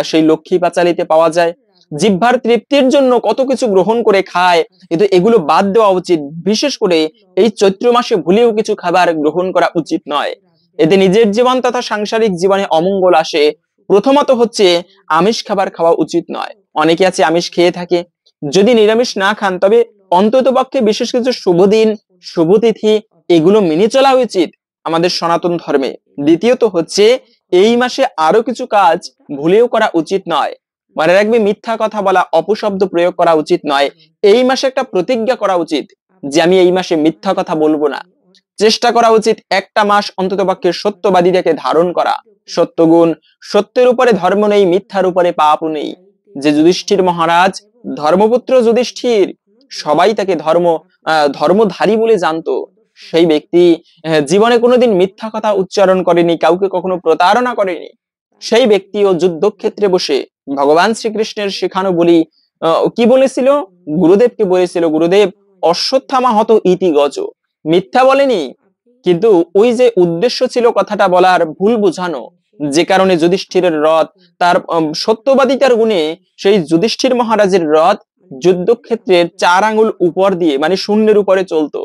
সেই লক্ষ্মী পাঁচালিতে পাওয়া যায়। জিহ্বার তৃপ্তির জন্য কত কিছু গ্রহণ করে খায়, কিন্তু এগুলো বাদ দেওয়া উচিত। বিশেষ করে এই চৈত্র মাসে ভুলেও কিছু খাবার গ্রহণ করা উচিত নয়। এতে নিজের জীবন তথা সাংসারিক জীবনে অমঙ্গল আসে। প্রথমত হচ্ছে আমিষ খাবার খাওয়া উচিত নয়। অনেকে আছে আমিষ খেয়ে থাকে, যদি নিরামিষ না খান তবে অন্তত পক্ষে বিশেষ কিছু শুভ দিন, শুভ তিথি, এগুলো মেনে চলা উচিত আমাদের সনাতন ধর্মে। দ্বিতীয়ত হচ্ছে এই মাসে আরো কিছু কাজ ভুলেও করা উচিত নয়। মনে রাখবে, মিথ্যা কথা বলা, অপশব্দ প্রয়োগ করা উচিত নয়। এই মাসে একটা প্রতিজ্ঞা করা উচিত যে আমি এই মাসে মিথ্যা কথা বলবো না। চেষ্টা করা উচিত একটা মাস অন্তত পক্ষে সত্যবাদীটাকে ধারণ করা। সত্যগুণ, সত্যের উপরে ধর্ম নেই, মিথ্যার উপরে পাপ নেই। যে যুধিষ্ঠির মহারাজ, ধর্মপুত্র যুধিষ্ঠির, সবাই তাকে ধর্মধারী বলে জানতো। সেই ব্যক্তি জীবনে কোনোদিন মিথ্যা কথা উচ্চারণ করেনি, কাউকে কখনো প্রতারণা করেনি। সেই ব্যক্তিও যুদ্ধক্ষেত্রে বসে ভগবান শ্রীকৃষ্ণের শেখানো বলি কি বলেছিল? গুরুদেবকে বলেছিল, গুরুদেব অশ্বত্থামা হত ইতি গজ। মিথ্যা বলেনি, কিন্তু ওই যে উদ্দেশ্য ছিল কথাটা বলার ভুল বোঝানো, যে কারণে যুধিষ্ঠিরের রথ, তার সত্যবাদিতার গুণে সেই যুধিষ্ঠির মহারাজের রথ যুদ্ধক্ষেত্রের 4 আঙ্গুল উপর দিয়ে, মানে শূন্যের উপরে চলতো।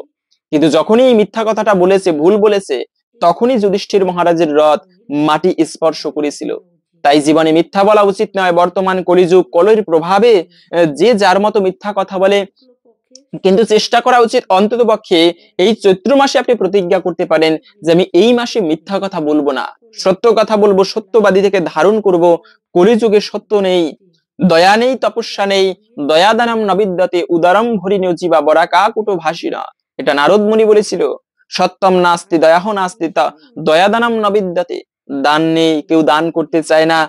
কিন্তু যখনই এই মিথ্যা কথাটা বলেছে, ভুল বলেছে, তখনই যুধিষ্ঠির মহারাজের রথ মাটি স্পর্শ করেছিল। তাই জীবনে মিথ্যা বলা উচিত নয়। বর্তমান কলিযুগ, কলির প্রভাবে যে যার মতো মিথ্যা কথা বলে। কিন্তু চেষ্টা করা উচিত অন্তত পক্ষে এই চৈত্র মাসে আপনি প্রতিজ্ঞা করতে পারেন যে আমি এই মাসে মিথ্যা কথা বলবো না, সত্য কথা বলবো, সত্যবাদী থেকে ধারণ করব। কলিযুগে সত্য নেই, দয়া নেই, তপস্যা নেই, দয়াদানম নবিদ্যতে উদারম ভরিণীয় জীবা বরাকা কুটো ভাসিনা। এটা নারদ মুনি বলেছিল। সত্যম নাস্তি দয়াহ নাস্তি দয়াদানম নবিদ্যতে। দান নেই, কেউ দান করতে চায় না।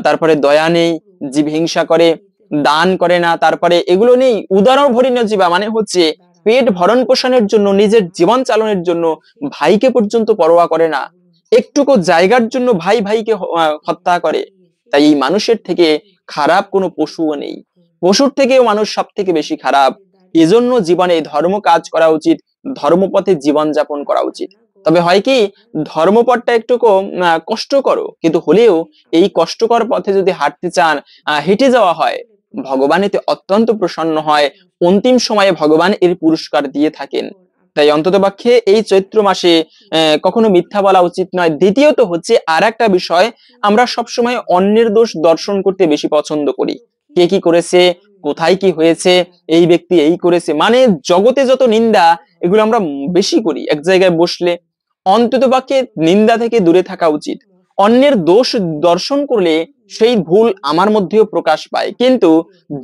তারপরে দয়া নেই, জীব হিংসা করে, দান করে না। তারপরে এগুলো নেই। উদার ভরিণ জীবা মানে হচ্ছে পেট ভরণ পোষণের জন্য, নিজের জীবন চালনের জন্য ভাইকে পর্যন্ত পরোয়া করে না। একটুকু জায়গার জন্য ভাই ভাইকে হত্যা করে। তাই এই মানুষের থেকে খারাপ কোনো পশুও নেই। পশুর থেকেও মানুষ সব থেকে বেশি খারাপ। এজন্য জীবনে ধর্ম কাজ করা উচিত, ধর্মপথে জীবন যাপন করা উচিত। তবে হয় কি, ধর্মপথটা একটু কষ্টকর, কিন্তু হলেও এই কষ্টকর পথে যদি হাঁটতে চান, হেঁটে যাওয়া হয়, ভগবান এতে অত্যন্ত প্রসন্ন হয়। অন্তিম সময়ে ভগবান এর পুরস্কার দিয়ে থাকেন। তাই অন্ততপক্ষে এই চৈত্র মাসে কখনো মিথ্যা বলা উচিত নয়। দ্বিতীয়ত হচ্ছে আর একটা বিষয়, আমরা সবসময় অন্যের দোষ দর্শন করতে বেশি পছন্দ করি। কে কি করেছে, কোথায় কি হয়েছে, এই ব্যক্তি এই করেছে, মানে জগতে যত নিন্দা, এগুলো আমরা বেশি করি। এক জায়গায় বসলে অন্ততপক্ষে নিন্দা থেকে দূরে থাকা উচিত। অন্যের দোষ দর্শন করলে সেই ভুল আমার মধ্যেও প্রকাশ পায়, কিন্তু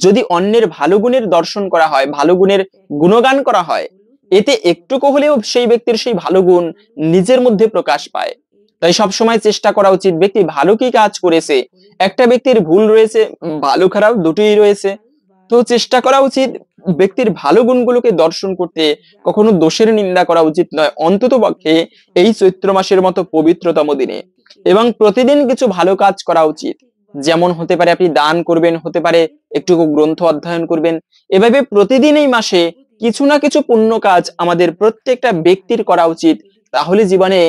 যদি অন্যের ভালো গুণের দর্শন করা হয়, ভালো গুণের গুণগান করা হয়, এতে একটুকু হলেও সেই ব্যক্তির সেই ভালো গুণ নিজের মধ্যে প্রকাশ পায়। তাই সবসময় চেষ্টা করা উচিত ব্যক্তি ভালো কি কাজ করেছে। একটা ব্যক্তির ভুল রয়েছে, ভালো খারাপ দুটোই রয়েছে, তো চেষ্টা করা উচিত ব্যক্তির ভালো গুণগুলোকে দর্শন করতে। কখনো দোষের নিন্দা করা উচিত নয়, অন্তত পক্ষে এই চৈত্র মাসের মতো পবিত্রতম দিনে। এবং প্রতিদিন কিছু ভালো কাজ করা উচিত। যেমন হতে পারে আপনি দান করবেন, হতে পারে একটু গ্রন্থ অধ্যয়ন করবেন। এভাবে প্রতিদিন এই মাসে কিছু না কিছু পুণ্য কাজ আমাদের প্রত্যেকটা ব্যক্তির করা উচিত। তাহলে জীবনে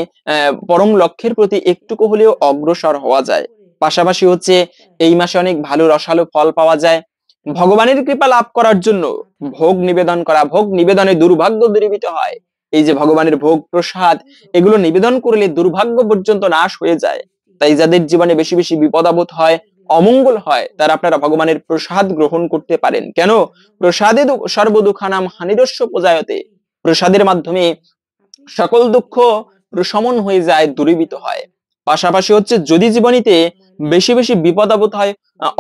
পরম লক্ষ্যের প্রতি একটুকু হলেও অগ্রসর হওয়া যায়। পাশাপাশি হচ্ছে এই মাসে অনেক ভালো রসালো ফল পাওয়া যায়। ভগবানের কৃপা লাভ করার জন্য ভোগ নিবেদন করা, ভোগ নিবেদনে দুর্ভাগ্য দূরীভূত হয়। এই যে ভগবানের ভোগ প্রসাদ, এগুলো নিবেদন করলে দুর্ভাগ্য পর্যন্ত নাশ হয়ে যায়। তাই যাদের জীবনে বেশি বেশি বিপদ আপদ হয়, অমঙ্গল হয়, তারা আপনারা ভগবানের প্রসাদ গ্রহণ করতে পারেন। কেন? প্রসাদে সর্বদুঃখানাম হানিরস্য প্রজায়তে। প্রসাদের মাধ্যমে সকল দুঃখ প্রশমন হয়ে যায়, দূরীভূত হয়। পাশাপাশি হচ্ছে যদি জীবনীতে বেশি বেশি বিপদ আপদ হয়,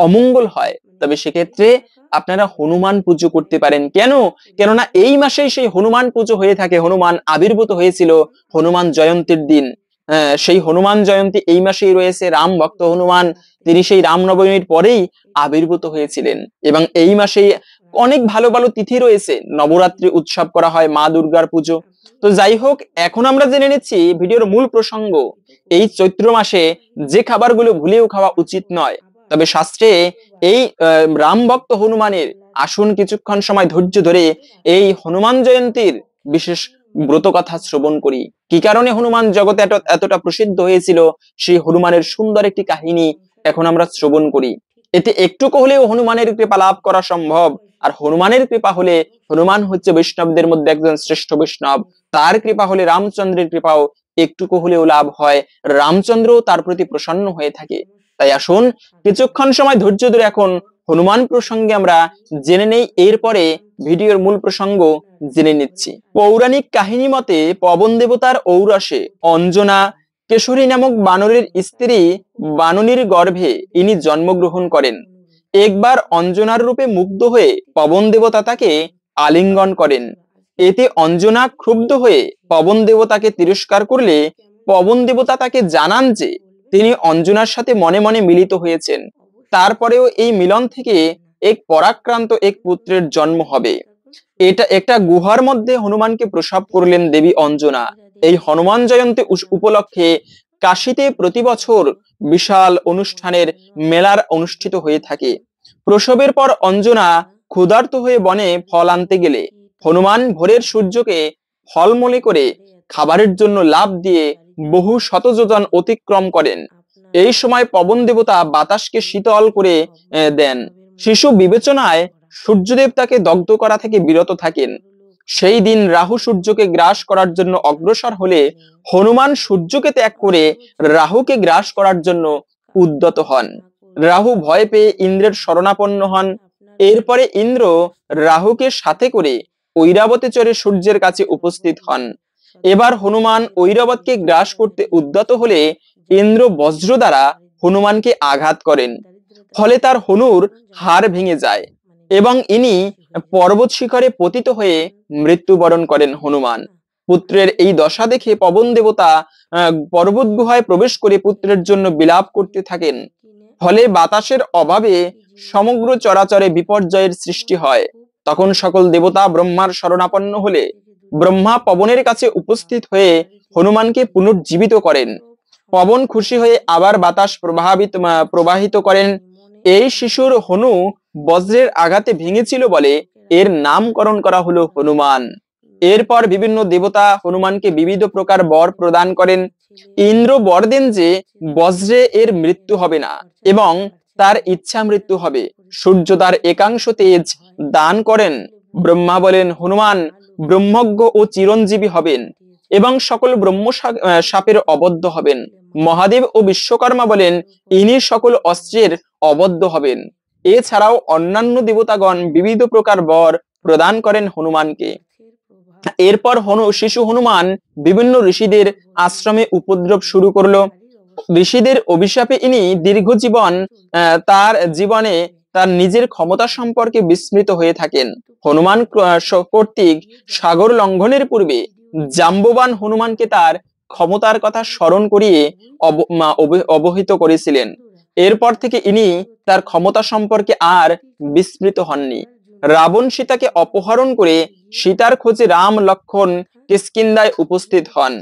অমঙ্গল হয়, তবে সেক্ষেত্রে আপনারা হনুমান পুজো করতে পারেন। কেন? কেননা এই মাসেই সেই হনুমান পুজো হয়ে থাকে। হনুমান আবির্ভূত হয়েছিল হনুমান জয়ন্তীর দিন। সেই হনুমান জয়ন্তী এই মাসেই রয়েছে। রাম ভক্ত হনুমান তিনি সেই রামনবমীর পরেই আবির্ভূত হয়েছিলেন, এবং এই মাসেই অনেক ভালো ভালো তিথি রয়েছে। নবরাত্রি উৎসব করা হয়, মা দুর্গার পুজো। তো যাই হোক, এখন আমরা জেনে নিচ্ছি ভিডিওর মূল প্রসঙ্গ। এই চৈত্র মাসে যে খাবারগুলো ভুলেও খাওয়া উচিত নয়, তবে শাস্ত্রে এই রাম ভক্ত হনুমানের, আসুন কিছুক্ষণ সময় ধৈর্য ধরে এই হনুমান জয়ন্তীর বিশেষ ব্রত কথা শ্রবণ করি। কি কারণে হনুমান জগতে এতটা প্রসিদ্ধ হয়েছিল, সেই হনুমানের সুন্দর একটি কাহিনী এখন আমরা শ্রবণ করি। এতে একটুকু হলেও হনুমানের কৃপা লাভ করা সম্ভব। আর হনুমানের কৃপা হলে, হনুমান হচ্ছে বৈষ্ণবদের মধ্যে একজন শ্রেষ্ঠ বৈষ্ণব, তার কৃপা হলে রামচন্দ্রের কৃপাও একটুকু হলেও লাভ হয়, রামচন্দ্রও তার প্রতি প্রসন্ন হয়ে থাকে। তাই আসুন কিছুক্ষণ সময় ধৈর্য ধরে এখন হনুমান প্রসঙ্গে আমরা জেনে নেই। এরপরে ভিডিওর মূল প্রসঙ্গ জেনে নিচ্ছি। পৌরাণিক কাহিনী মতে পবন দেবতার ঔরসে অঞ্জনা কেশরী নামক বানরের স্ত্রী বাননীর গর্ভে ইনি জন্মগ্রহণ করেন। একবার অঞ্জনার রূপে মুগ্ধ হয়ে পবন দেবতা তাকে আলিঙ্গন করেন। এতে অঞ্জনা ক্ষুব্ধ হয়ে পবন দেবতাকে তিরস্কার করলে পবন দেবতা তাকে জানান যে তিনি অঞ্জনার সাথে মনে মনে মিলিত হয়েছেন। তারপরেও এই মিলন থেকে এক পরাক্রান্ত এক পুত্রের জন্ম হবে। এটা একটা গুহার মধ্যে হনুমানকে প্রসব করলেন দেবী অঞ্জনা। এই হনুমান জয়ন্তী উপলক্ষে কাশীতে প্রতি বছর বিশাল অনুষ্ঠানের মেলার অনুষ্ঠিত হয়ে থাকে। প্রসবের পর অঞ্জনা ক্ষুধার্ত হয়ে বনে ফল আনতে গেলে হনুমান ভোরের সূর্যকে ফল মনে করে খাবারের জন্য লাফ দিয়ে বহু শত যোজন অতিক্রম করেন। এই সময় পবন দেবতা বাতাসকে শীতল করে দেন। শিশু বিবেচনায় সূর্যদেব তাকে দগ্ধ করা থেকে বিরত থাকেন। সেই দিন রাহু সূর্যকে গ্রাস করার জন্য অগ্রসর হলে হনুমান সূর্যকে ত্যাগ করে রাহুকে গ্রাস করার জন্য উদ্যত হন। রাহু ভয় পেয়ে ইন্দ্রের শরণাপন্ন হন। এরপরে ইন্দ্র রাহুকে সাথে করে ঐরাবতে চড়ে সূর্যের কাছে উপস্থিত হন। এবার হনুমান ঐরাবতকে গ্রাস করতে উদ্যত হলে ইন্দ্র বজ্র দ্বারা হনুমানকে আঘাত করেন। ফলে তার হনুর হাড় ভেঙে যায় এবং ইনি পর্বত শিখরে পতিত হয়ে মৃত্যুবরণ করেন হনুমান। পুত্রের এই দশা দেখে পবন দেবতা পর্বত গুহায় প্রবেশ করে পুত্রের জন্য বিলাপ করতে থাকেন। ফলে বাতাসের অভাবে সমগ্র চরাচরে বিপর্যয়ের সৃষ্টি হয়। তখন সকল দেবতা ব্রহ্মার শরণাপন্ন হলে ব্রহ্মা পবনের কাছে উপস্থিত হয়ে হনুমানকে পুনর্জীবিত করেন। পবন খুশি হয়ে আবার বাতাস প্রবাহিত করেন। এই শিশুর হনু বজ্রের আঘাতে ভেঙেছিল বলে এর নামকরণ করা হলো হনুমান। এরপর বিভিন্ন দেবতা হনুমানকে বিবিধ প্রকার বর প্রদান করেন। ইন্দ্র বর দেন যে বজ্রে এর মৃত্যু হবে না এবং তার ইচ্ছা মৃত্যু হবে। সূর্য তার একাংশ তেজ দান করেন। ব্রহ্মা বলেন হনুমান ব্রহ্মজ্ঞ ও চিরঞ্জীবী হবেন এবং সকল ব্রহ্ম সাপের অবদ্ধ হবেন। মহাদেব ও বিশ্বকর্মা বলেন ইনি সকল অস্ত্রের অবদ্ধ হবেন। এছাড়াও অন্যান্য দেবতাগণ বিবিধ প্রকার বর প্রদান করেন হনুমানকে। এরপর শিশু হনুমান বিভিন্ন ঋষিদের আশ্রমে উপদ্রব শুরু করলো। ঋষিদের অভিশাপে ইনি দীর্ঘ জীবন তার জীবনে তার নিজের ক্ষমতা সম্পর্কে বিস্মৃত হয়ে থাকেন। হনুমান কর্তৃক সাগর লঙ্ঘনের পূর্বে জাম্ববান হনুমানকে তার ক্ষমতার কথা স্মরণ করিয়ে অবহিত করেছিলেন। এরপর থেকে ইনি তার ক্ষমতা সম্পর্কে আর বিস্মৃত হননি। রাবণ সীতাকে অপহরণ করে সীতার খোঁজে রাম লক্ষণ কিষ্কিন্ধায় উপস্থিত হন।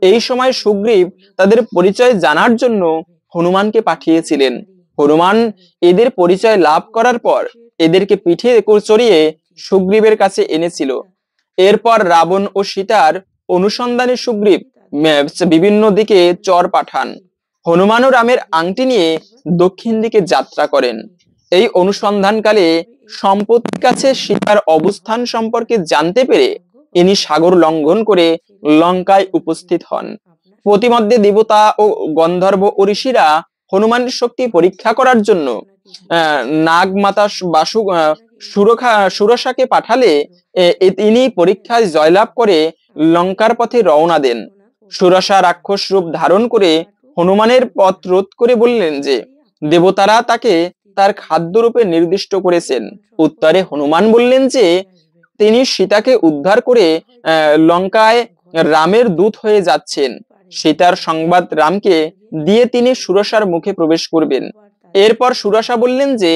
এই সময় সুগ্রীব তাদের পরিচয় জানার জন্য হনুমানকে পাঠিয়েছিলেন। হনুমান এদের পরিচয় লাভ করার পর এদেরকে পিঠে চড়িয়ে সুগ্রীবের কাছে এনেছিল। এরপর রাবণ ও সীতার অনুসন্ধানে সুগ্রীব বিভিন্ন দিকে চর পাঠান। হনুমান ও রামের আংটি নিয়ে দক্ষিণ দিকে যাত্রা করেন। এই অনুসন্ধানকালে সম্পত্তির কাছে সীতার অবস্থান সম্পর্কে জানতে পেরে ইনি সাগর লঙ্ঘন করে লঙ্কায় উপস্থিত হন। প্রতিমধ্যে দেবতা ও গন্ধর্ব ও ঋষিরা হনুমানের শক্তি পরীক্ষা করার জন্য নাগমাতা সুরসাকে পাঠালে তিনি পরীক্ষায় জয়লাভ করে লঙ্কার পথে রওনা দেন। সুরসা রাক্ষস রূপ ধারণ করে হনুমানের পথ রোধ করে বললেন যে দেবতারা তাকে তার খাদ্যরূপে নির্দিষ্ট করেছেন। উত্তরে হনুমান বললেন যে তিনি সীতাকে উদ্ধার করে লঙ্কায় রামের দূত হয়ে যাচ্ছেন। সীতার সংবাদ রামকে দিয়ে তিনি সুরসার মুখে প্রবেশ করবেন। এরপর সুরসা বললেন যে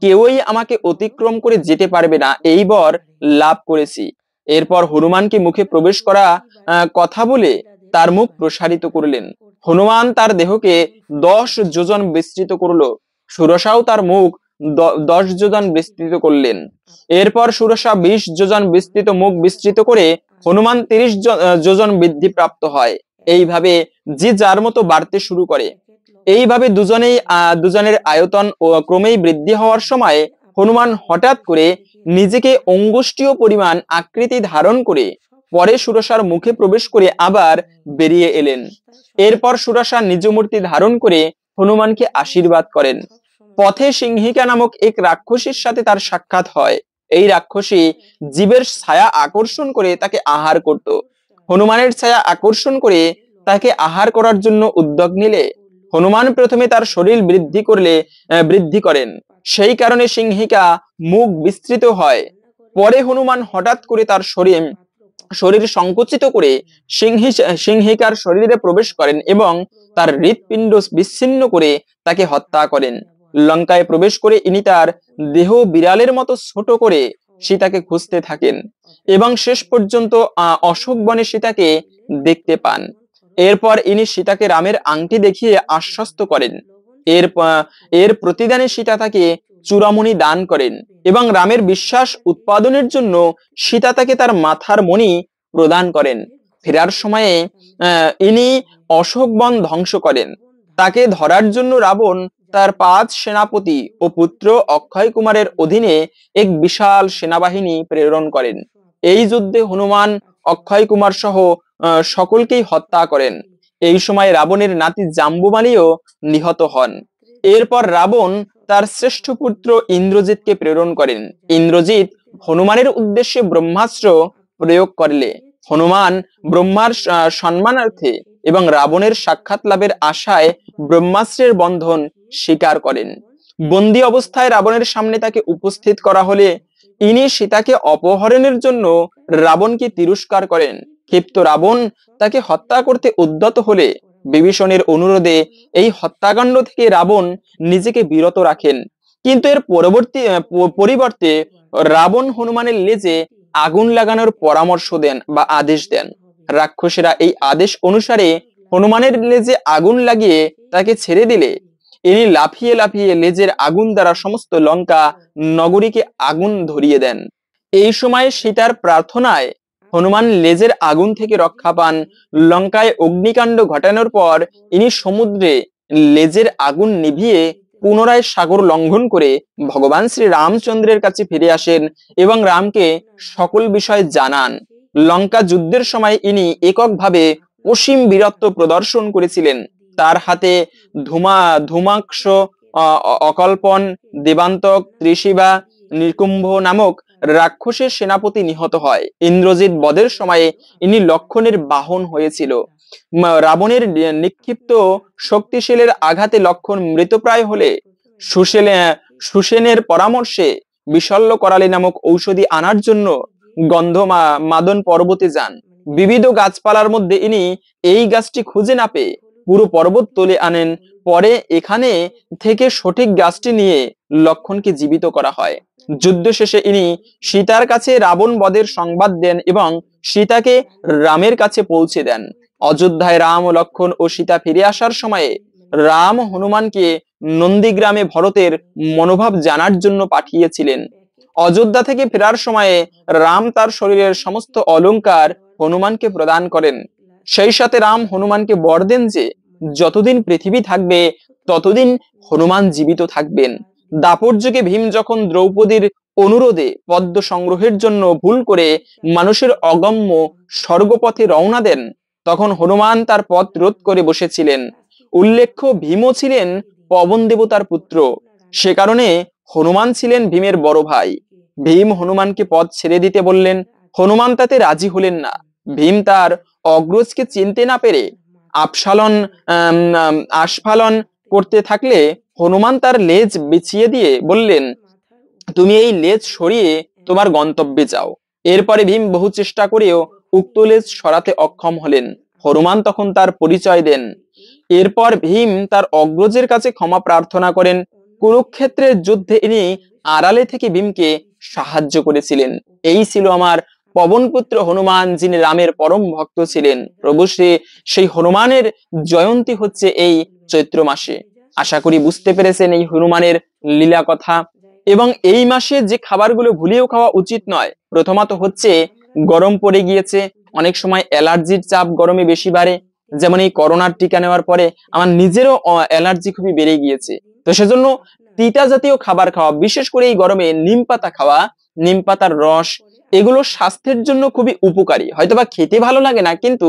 কেউই আমাকে অতিক্রম করে যেতে পারবে না, এই বর লাভ করেছি। এরপর হনুমানকে মুখে প্রবেশ করা কথা বলে তার মুখ প্রসারিত করলেন। হনুমান তার দেহকে 10 যোজন বিস্তৃত করলো। সুরসাও তার মুখ 10 যোজন বিস্তৃত করলেন। এরপর সুরসা 20 যোজন বিস্তৃত মুখ বিস্তৃত করে হনুমান 30 যোজন বৃদ্ধি প্রাপ্ত হয়। এইভাবে যে যার মতো বাড়তে শুরু করে। এইভাবে দুজনের আয়তন ও ক্রমেই বৃদ্ধি হওয়ার সময় হনুমান হঠাৎ করে নিজেকে অঙ্গুষ্ঠীয় পরিমাণ আকৃতি ধারণ করে পরে সুরসার মুখে প্রবেশ করে আবার বেরিয়ে এলেন। এরপর সুরসা নিজ মূর্তি ধারণ করে হনুমানকে আশীর্বাদ করেন। পথে সিংহিকা নামক এক রাক্ষসীর সাথে তার সাক্ষাৎ হয়। এই রাক্ষসী জীবের ছায়া আকর্ষণ করে তাকে আহার করত। হনুমানের ছায়া আকর্ষণ করে তাকে আহার করার জন্য উদ্যোগ নিলে হনুমান প্রথমে তার শরীর বৃদ্ধি করেন। সেই কারণে সিংহিকা মুখ বিস্তৃত হয়। পরে হনুমান হঠাৎ করে তার শরীর সংকুচিত করে সিংহিকার শরীরে প্রবেশ করেন এবং তার হৃৎপিণ্ড বিচ্ছিন্ন করে তাকে হত্যা করেন। লঙ্কায় প্রবেশ করে ইনি তার দেহ বিড়ালের মতো ছোট করে সীতাকে খুঁজতে থাকেন এবং শেষ পর্যন্ত অশোক বনে সীতাকে দেখতে পান। এরপর ইনি সীতাকে রামের আংটি দেখিয়ে আশ্বস্ত করেন। এর প্রতিদানে সীতা তাকে চূড়ামণি দান করেন এবং রামের বিশ্বাস উৎপাদনের জন্য সীতা তাকে তার মাথার মণি প্রদান করেন। ফেরার সময়ে ইনি অশোক বন ধ্বংস করেন। তাকে ধরার জন্য রাবণ তার 5 সেনাপতি ও পুত্র অক্ষয় কুমারের অধীনে এক বিশাল সেনাবাহিনী প্রেরণ করেন। এই যুদ্ধে হনুমান অক্ষয় কুমার সহ সকলকেই হত্যা করেন। এই সময় রাবণের নাতি জাম্বুমালিও নিহত হন। এরপর রাবণ তার শ্রেষ্ঠ পুত্র ইন্দ্রজিৎকে প্রেরণ করেন। ইন্দ্রজিৎ হনুমানের উদ্দেশ্যে ব্রহ্মাস্ত্র প্রয়োগ করলে হনুমান ব্রহ্মার সম্মানার্থে এবং রাবণের সাক্ষাৎ লাভের আশায় ব্রহ্মাস্ত্রের বন্ধন স্বীকার করেন। বন্দী অবস্থায় রাবণের সামনে তাকে উপস্থিত করা হলে ইনি সীতাকে অপহরণের জন্য রাবণকে তিরস্কার করেন। ক্ষিপ্ত রাবণ তাকে হত্যা করতে উদ্যত হলে বিভীষণের অনুরোধে এই হত্যাকাণ্ড থেকে রাবণ নিজেকে বিরত রাখেন। কিন্তু এর পরিবর্তে রাবণ হনুমানের লেজে আগুন লাগানোর পরামর্শ দেন বা আদেশ দেন। রাক্ষসীরা এই আদেশ অনুসারে হনুমানের লেজে আগুন লাগিয়ে তাকে ছেড়ে দিলে ইনি লাফিয়ে লাফিয়ে লেজের আগুন দ্বারা সমস্ত লঙ্কা নগরীকে আগুন ধরিয়ে দেন। এই সময় সীতার প্রার্থনায় হনুমান লেজের আগুন থেকে রক্ষা পান। লঙ্কায় অগ্নিকাণ্ড ঘটানোর পর ইনি সমুদ্রে লেজের আগুন নিভিয়ে পুনরায় সাগর লঙ্ঘন করে ভগবান শ্রী রামচন্দ্রের কাছে ফিরে আসেন এবং রামকে সকল বিষয় জানান। লঙ্কা যুদ্ধের সময় ইনি এককভাবে অসীম বীরত্ব প্রদর্শন করেছিলেন। তার হাতে ধূমাক্ষ, অকল্পন, দেবান্তক, ত্রিশিবা, নিকুম্ভ নামক রাক্ষসের সেনাপতি নিহত হয়। ইন্দ্রজিৎ বধের সময়ে ইনি লক্ষণের বাহন হয়েছিল। রাবণের নিক্ষিপ্ত শক্তিশালের আঘাতে লক্ষণ মৃতপ্রায় হলে সুসেনের পরামর্শে বিশল্য করালি নামক ঔষধি আনার জন্য মাদন পর্বতে যান। বিবিধ গাছপালার মধ্যে ইনি এই গাছটি খুঁজে না পেয়ে পুরো পর্বত তুলে আনেন। পরে এখানে থেকে সঠিক গাছটি নিয়ে লক্ষণকে জীবিত করা হয়। যুদ্ধ শেষে ইনি সীতার কাছে রাবণ বধের সংবাদ দেন এবং সীতাকে রামের কাছে পৌঁছে দেন। অযোধ্যায় রাম ও লক্ষণ ও সীতা ফিরে আসার সময়ে রাম হনুমানকে নন্দীগ্রামে ভরতের মনোভাব জানার জন্য পাঠিয়েছিলেন। অযোধ্যা থেকে ফেরার সময়ে রাম তার শরীরের সমস্ত অলংকার হনুমানকে প্রদান করেন। সেই সাথে রাম হনুমানকে বর দেন যে যতদিন পৃথিবী থাকবে ততদিন হনুমান জীবিত থাকবেন। দাপর যুগে ভীম যখন দ্রৌপদীর অনুরোধে পদ্ম সংগ্রহের জন্য ভুল করে মানুষের অগম্য স্বর্গপথে রওনা দেন, তখন হনুমান তার পথ রোধ করে বসেছিলেন। উল্লেখ্য ভীমও ছিলেন পবন দেবতার পুত্র। সে কারণে হনুমান ছিলেন ভীমের বড় ভাই। ভীম হনুমানকে পথ ছেড়ে দিতে বললেন। হনুমান তাতে রাজি হলেন না। ভীম তার অগ্রজকে চিনতে না পেরে আপসালন আস্ফালন করতে থাকলে হনুমান তার লেজ বিছিয়ে দিয়ে বললেন, তুমি এই লেজ সরিয়ে তোমার গন্তব্যে যাও। এরপরে ভীম বহু চেষ্টা করেও উক্ত লেজ সরাতে অক্ষম হলেন। হনুমান তখন তার পরিচয় দেন। এরপর ভীম তার অগ্রজের কাছে ক্ষমা প্রার্থনা করেন। কুরুক্ষেত্রের যুদ্ধে ইনি আড়ালে থেকে ভীমকে সাহায্য করেছিলেন। এই ছিল আমার পবনপুত্র হনুমান, যিনি রামের পরম ভক্ত ছিলেন। প্রভু সেই হনুমানের জয়ন্তী হচ্ছে এই চৈত্র মাসে। আশা করি বুঝতে পেরেছেন এই হনুমানের লীলা কথা। এবং এই মাসে যে খাবারগুলো ভুলেও খাওয়া উচিত নয়, প্রথমত হচ্ছে গরম পড়ে গিয়েছে, অনেক সময় অ্যালার্জির চাপ গরমে বেশি বাড়ে। যেমন এই করোনার টিকা নেওয়ার পরে আমার নিজেরও অ্যালার্জি খুবই বেড়ে গিয়েছে। তো সেজন্য তিতা জাতীয় খাবার খাওয়া, বিশেষ করে এই গরমে নিম পাতা খাওয়া, নিম পাতার রস, এগুলো স্বাস্থ্যের জন্য খুবই উপকারী। হয়তোবা খেতে ভালো লাগে না, কিন্তু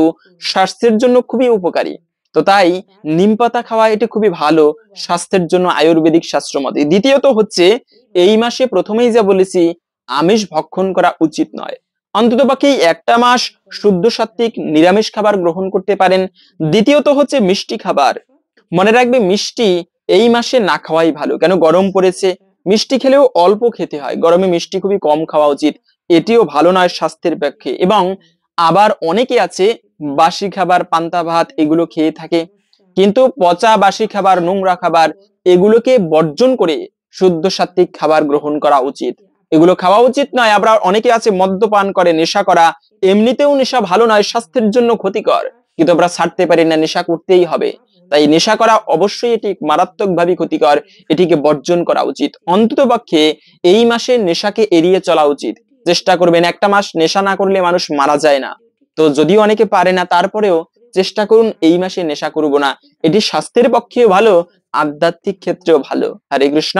স্বাস্থ্যের জন্য খুবই উপকারী। তো তাই নিম পাতা খাওয়া এটি খুবই ভালো স্বাস্থ্যের জন্য, আয়ুর্বেদিক শাস্ত্র মতে। দ্বিতীয়ত হচ্ছে এই মাসে প্রথমেই যা বলেছি, আমিষ ভক্ষণ করা উচিত নয়। অন্ততপক্ষে একটা মাস শুদ্ধ সাত্ত্বিক নিরামিষ খাবার গ্রহণ করতে পারেন। দ্বিতীয়ত হচ্ছে মিষ্টি খাবার। মনে রাখবে, মিষ্টি এই মাসে না খাওয়াই ভালো। কেন, গরম পড়েছে, মিষ্টি খেলেও অল্প খেতে হয়। গরমে মিষ্টি খুবই কম খাওয়া উচিত, এটিও ভালো নয় স্বাস্থ্যের পক্ষে। এবং আবার অনেকে আছে বাসি খাবার, পান্তা ভাত এগুলো খেয়ে থাকে, কিন্তু পচা বাসি খাবার, নোংরা খাবার এগুলোকে বর্জন করে শুদ্ধ সাত্ত্বিক খাবার গ্রহণ করা উচিত। এগুলো খাওয়া উচিত নয়। আবার অনেকে আছে মদ্যপান করে, নেশা করা। এমনিতেও নেশা ভালো নয়, স্বাস্থ্যের জন্য ক্ষতিকর, কিন্তু আমরা ছাড়তে পারি না, নেশা করতেই হবে। তাই নেশা করা অবশ্যই এটি মারাত্মকভাবে ক্ষতিকর, এটিকে বর্জন করা উচিত। অন্ততপক্ষে এই মাসে নেশাকে এড়িয়ে চলা উচিত। চেষ্টা করবেন, একটা মাস নেশা না করলে মানুষ মারা যায় না। তো যদিও অনেকে পারে না, তারপরেও চেষ্টা করুন এই মাসে নেশা করব না। এটি স্বাস্থ্যের পক্ষেও ভালো, আধ্যাত্মিক ক্ষেত্রেও ভালো। হরে কৃষ্ণ।